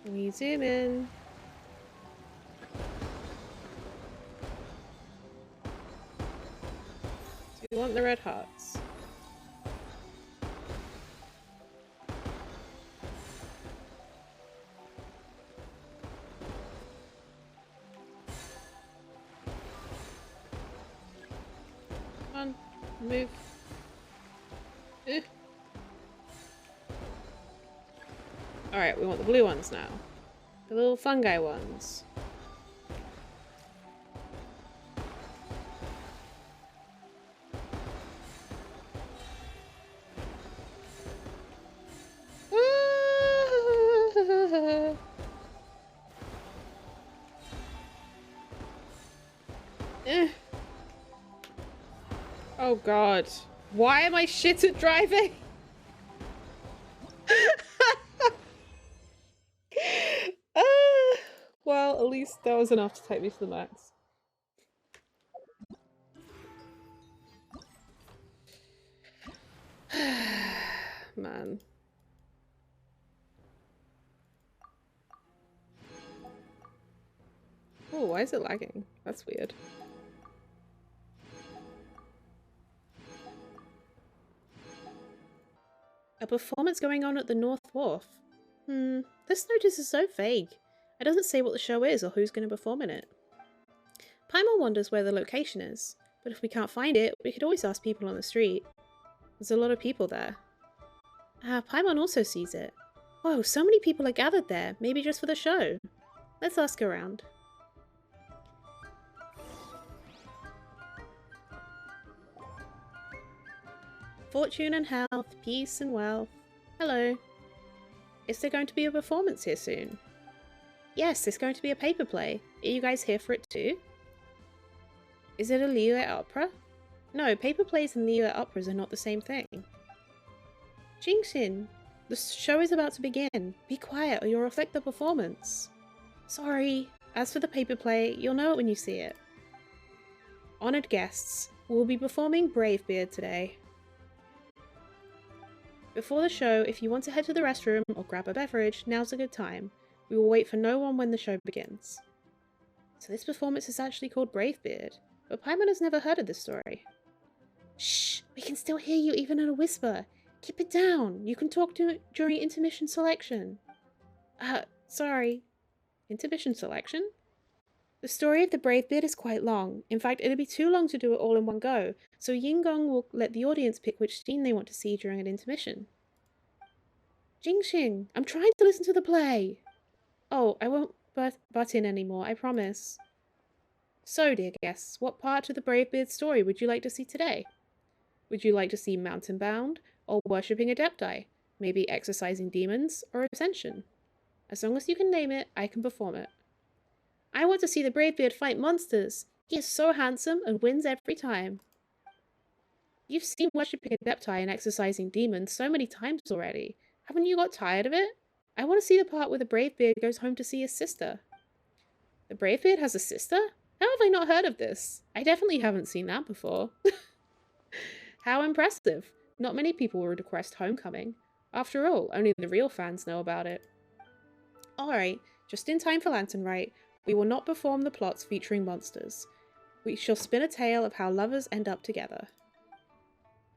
We zoom in. Do you want the red hearts? Come on, move. Alright, we want the blue ones now. The little fungi ones. Oh god. Why am I shit at driving? Well, at least that was enough to take me to the max. Man. Oh, why is it lagging? That's weird. A performance going on at the North Wharf. This notice is so vague. It doesn't say what the show is or who's going to perform in it. Paimon wonders where the location is, but if we can't find it, we could always ask people on the street. There's a lot of people there. Paimon also sees it. Whoa, so many people are gathered there, maybe just for the show. Let's ask around. Fortune and health, peace and wealth. Hello. Is there going to be a performance here soon? Yes, there's going to be a paper play. Are you guys here for it too? Is it a Liyue opera? No, paper plays and Liyue operas are not the same thing. Jingxin, the show is about to begin. Be quiet or you'll reflect the performance. Sorry. As for the paper play, you'll know it when you see it. Honoured guests, we'll be performing Bravebeard today. Before the show, if you want to head to the restroom or grab a beverage, now's a good time. We will wait for no one when the show begins. So this performance is actually called Bravebeard, but Paimon has never heard of this story. Shh! We can still hear you even in a whisper. Keep it down. You can talk during intermission selection. Sorry. Intermission selection? The story of the Bravebeard is quite long. In fact, it'd be too long to do it all in one go, so Yingong will let the audience pick which scene they want to see during an intermission. Jingxing, I'm trying to listen to the play! Oh, I won't butt in anymore, I promise. So, dear guests, what part of the Bravebeard story would you like to see today? Would you like to see Mountain Bound, or Worshipping Adepti, maybe Exorcising Demons, or Ascension? As long as you can name it, I can perform it. I want to see the Bravebeard fight monsters. He is so handsome and wins every time. You've seen Worshipping Adepti and Exorcising Demons so many times already. Haven't you got tired of it? I want to see the part where the Bravebeard goes home to see his sister. The Bravebeard has a sister? How have I not heard of this? I definitely haven't seen that before. How impressive. Not many people would request Homecoming. After all, only the real fans know about it. Alright, just in time for Lantern Rite, we will not perform the plots featuring monsters. We shall spin a tale of how lovers end up together.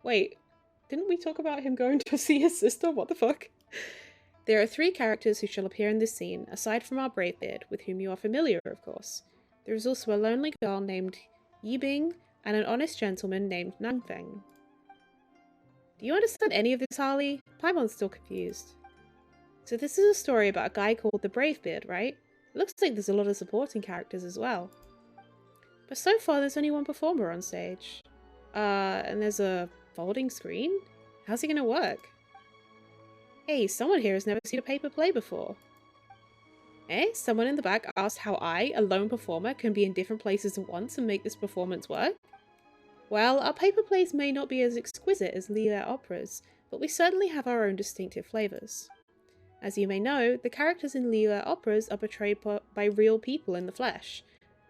Wait, didn't we talk about him going to see his sister? What the fuck? There are 3 characters who shall appear in this scene, aside from our Bravebeard, with whom you are familiar, of course. There is also a lonely girl named Yibing, and an honest gentleman named Nangfeng. Do you understand any of this, Harley? Paimon's still confused. So this is a story about a guy called the Bravebeard, right? It looks like there's a lot of supporting characters as well. But so far there's only one performer on stage. And there's a folding screen? How's it gonna work? Hey, someone here has never seen a paper play before. Someone in the back asked how I, a lone performer, can be in different places at once and make this performance work? Well, our paper plays may not be as exquisite as Liyue operas, but we certainly have our own distinctive flavours. As you may know, the characters in Liyue operas are portrayed by real people in the flesh.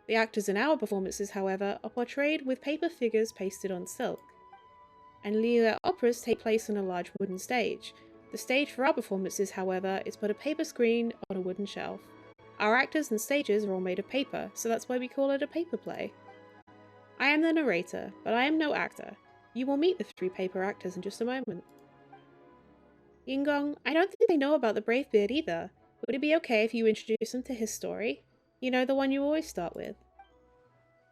The actors in our performances, however, are portrayed with paper figures pasted on silk. And Liyue operas take place on a large wooden stage. The stage for our performances, however, is but a paper screen on a wooden shelf. Our actors and stages are all made of paper, so that's why we call it a paper play. I am the narrator, but I am no actor. You will meet the 3 paper actors in just a moment. Yingong, I don't think they know about the Bravebeard either. Would it be okay if you introduce them to his story? You know, the one you always start with.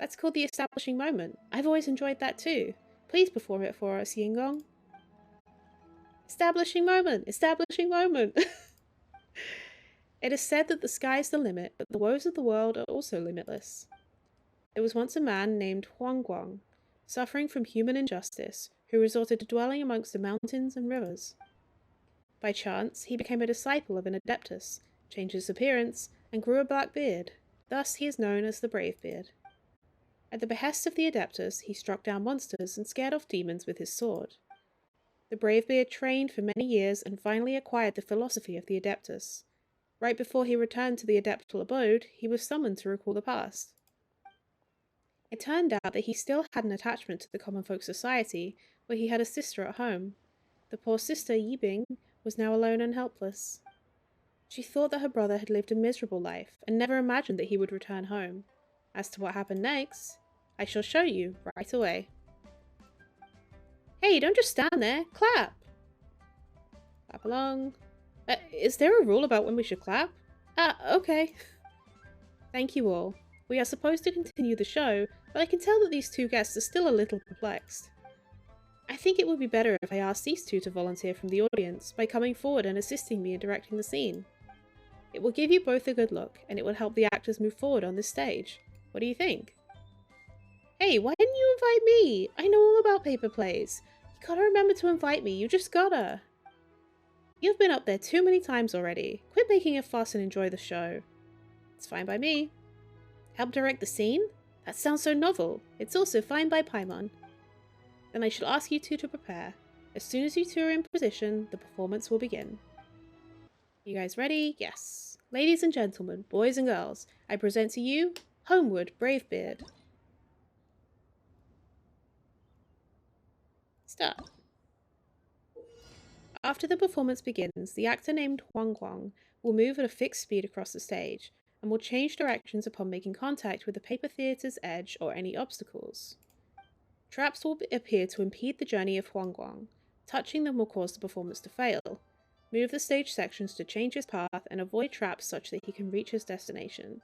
That's called the establishing moment. I've always enjoyed that too. Please perform it for us, Yingong. Establishing moment! Establishing moment! It is said that the sky is the limit, but the woes of the world are also limitless. There was once a man named Huang Guang, suffering from human injustice, who resorted to dwelling amongst the mountains and rivers. By chance, he became a disciple of an adeptus, changed his appearance, and grew a black beard. Thus he is known as the Bravebeard. At the behest of the adeptus, he struck down monsters and scared off demons with his sword. The Bravebeard trained for many years and finally acquired the philosophy of the adeptus. Right before he returned to the adeptal abode, he was summoned to recall the past. It turned out that he still had an attachment to the common folk society, where he had a sister at home. The poor sister, Yibing, was now alone and helpless. She thought that her brother had lived a miserable life, and never imagined that he would return home. As to what happened next, I shall show you right away. Hey, don't just stand there, clap! Clap along. Is there a rule about when we should clap? Okay. Thank you all. We are supposed to continue the show, but I can tell that these 2 guests are still a little perplexed. I think it would be better if I asked these 2 to volunteer from the audience by coming forward and assisting me in directing the scene. It will give you both a good look, and it will help the actors move forward on this stage. What do you think? Hey, why didn't you invite me? I know all about paper plays. You gotta remember to invite me, you just gotta. You've been up there too many times already. Quit making a fuss and enjoy the show. It's fine by me. Help direct the scene? That sounds so novel. It's also fine by Paimon. Then I shall ask you two to prepare. As soon as you two are in position, the performance will begin. You guys ready? Yes. Ladies and gentlemen, boys and girls, I present to you, Homeward Bravebeard. Start. After the performance begins, the actor named Huang Guang will move at a fixed speed across the stage, and will change directions upon making contact with the paper theatre's edge or any obstacles. Traps will appear to impede the journey of Huang Guang. Touching them will cause the performance to fail. Move the stage sections to change his path and avoid traps such that he can reach his destination.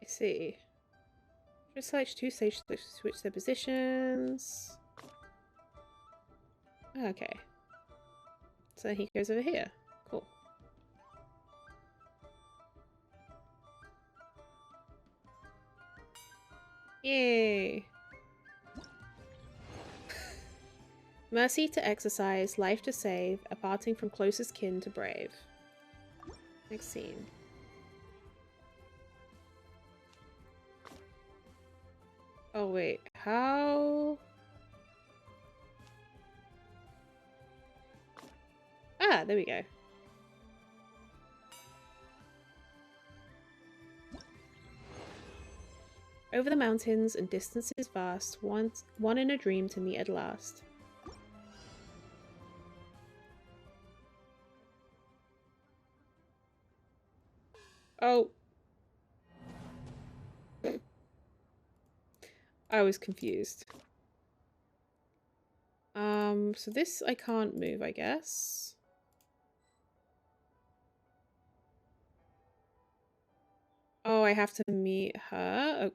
I see. Just select two stages to switch their positions. Okay. So he goes over here. Cool. Yay! Mercy to exercise, life to save, a parting from closest kin to brave. Next scene. Oh wait, how? Ah, there we go. Over the mountains and distances vast, one in a dream to meet at last. Oh. I was confused. So this I can't move, I guess. Oh, I have to meet her? Oh.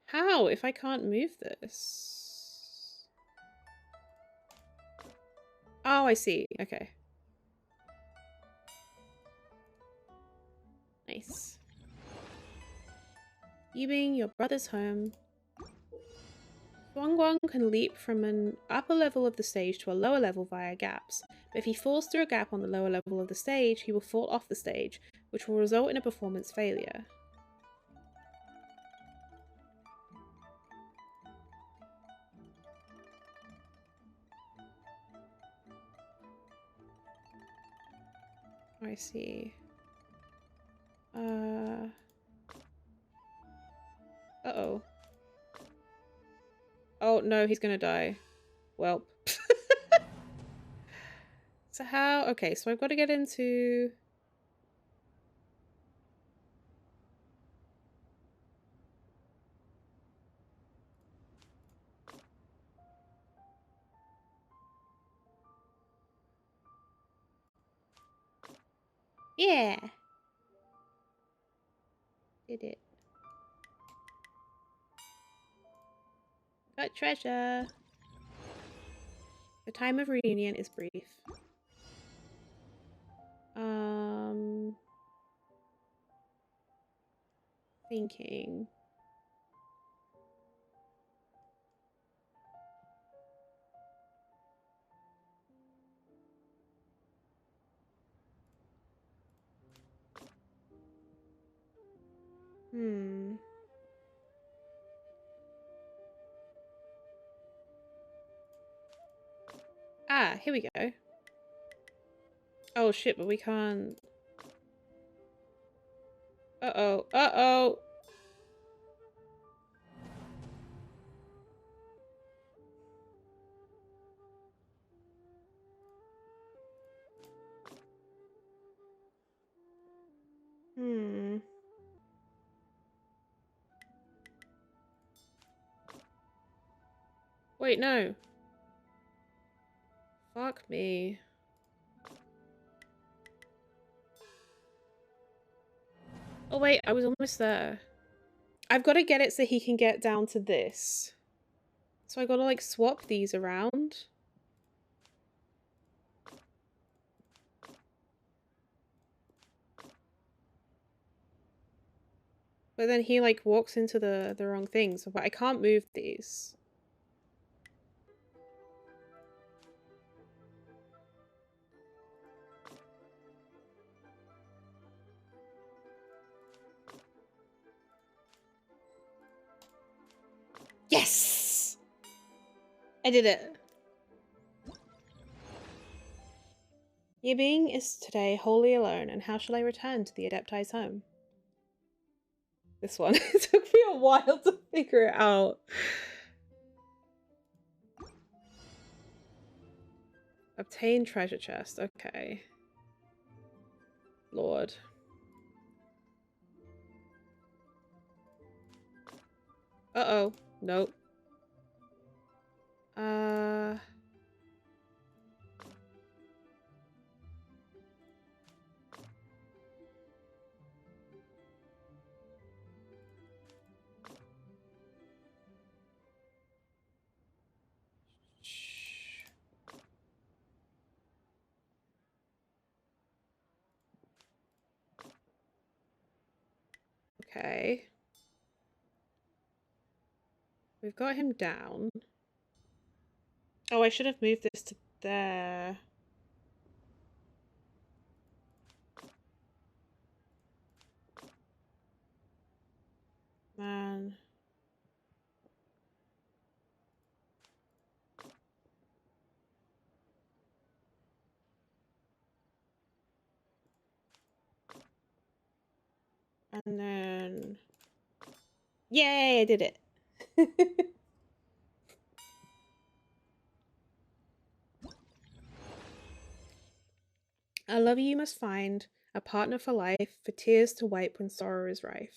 How, if I can't move this? Oh, I see. Okay. Nice. You being your brother's home. Huang Guang can leap from an upper level of the stage to a lower level via gaps, but if he falls through a gap on the lower level of the stage, he will fall off the stage, which will result in a performance failure. I see. Uh-oh. Oh, no, he's gonna die. Welp. So how... Okay, so I've got to get into... Yeah! Did it. Got treasure! The time of reunion is brief. Thinking. Ah, here we go. Oh shit, but we can't... Uh-oh, uh-oh! Wait, no. Fuck me. Oh wait, I was almost there. I've got to get it so he can get down to this. So I gotta like swap these around. But then he like walks into the wrong thing, so but I can't move these. Yes! I did it. Your being is today wholly alone, and how shall I return to the Adepti's home? This one. It took me a while to figure it out. Obtain treasure chest. Okay. Lord. Uh-oh. Nope. Okay. We've got him down. Oh, I should have moved this to there. Man. And then... Yay, I did it. A lover you must find, a partner for life, for tears to wipe when sorrow is rife.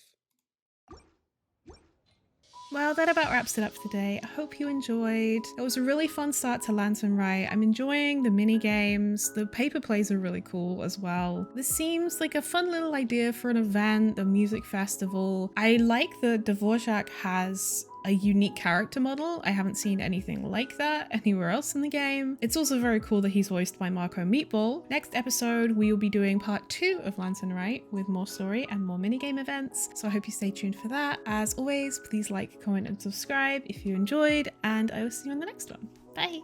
Well, that about wraps it up for today. I hope you enjoyed. It was a really fun start to Lantern Rite. I'm enjoying the mini games. The paper plays are really cool as well. This seems like a fun little idea for an event, a music festival. I like that dvorak has a unique character model. I haven't seen anything like that anywhere else in the game. It's also very cool that he's voiced by Marco Meatball. Next episode, we will be doing part 2 of Lantern Rite with more story and more minigame events. So I hope you stay tuned for that. As always, please like, comment, and subscribe if you enjoyed, and I will see you on the next one. Bye!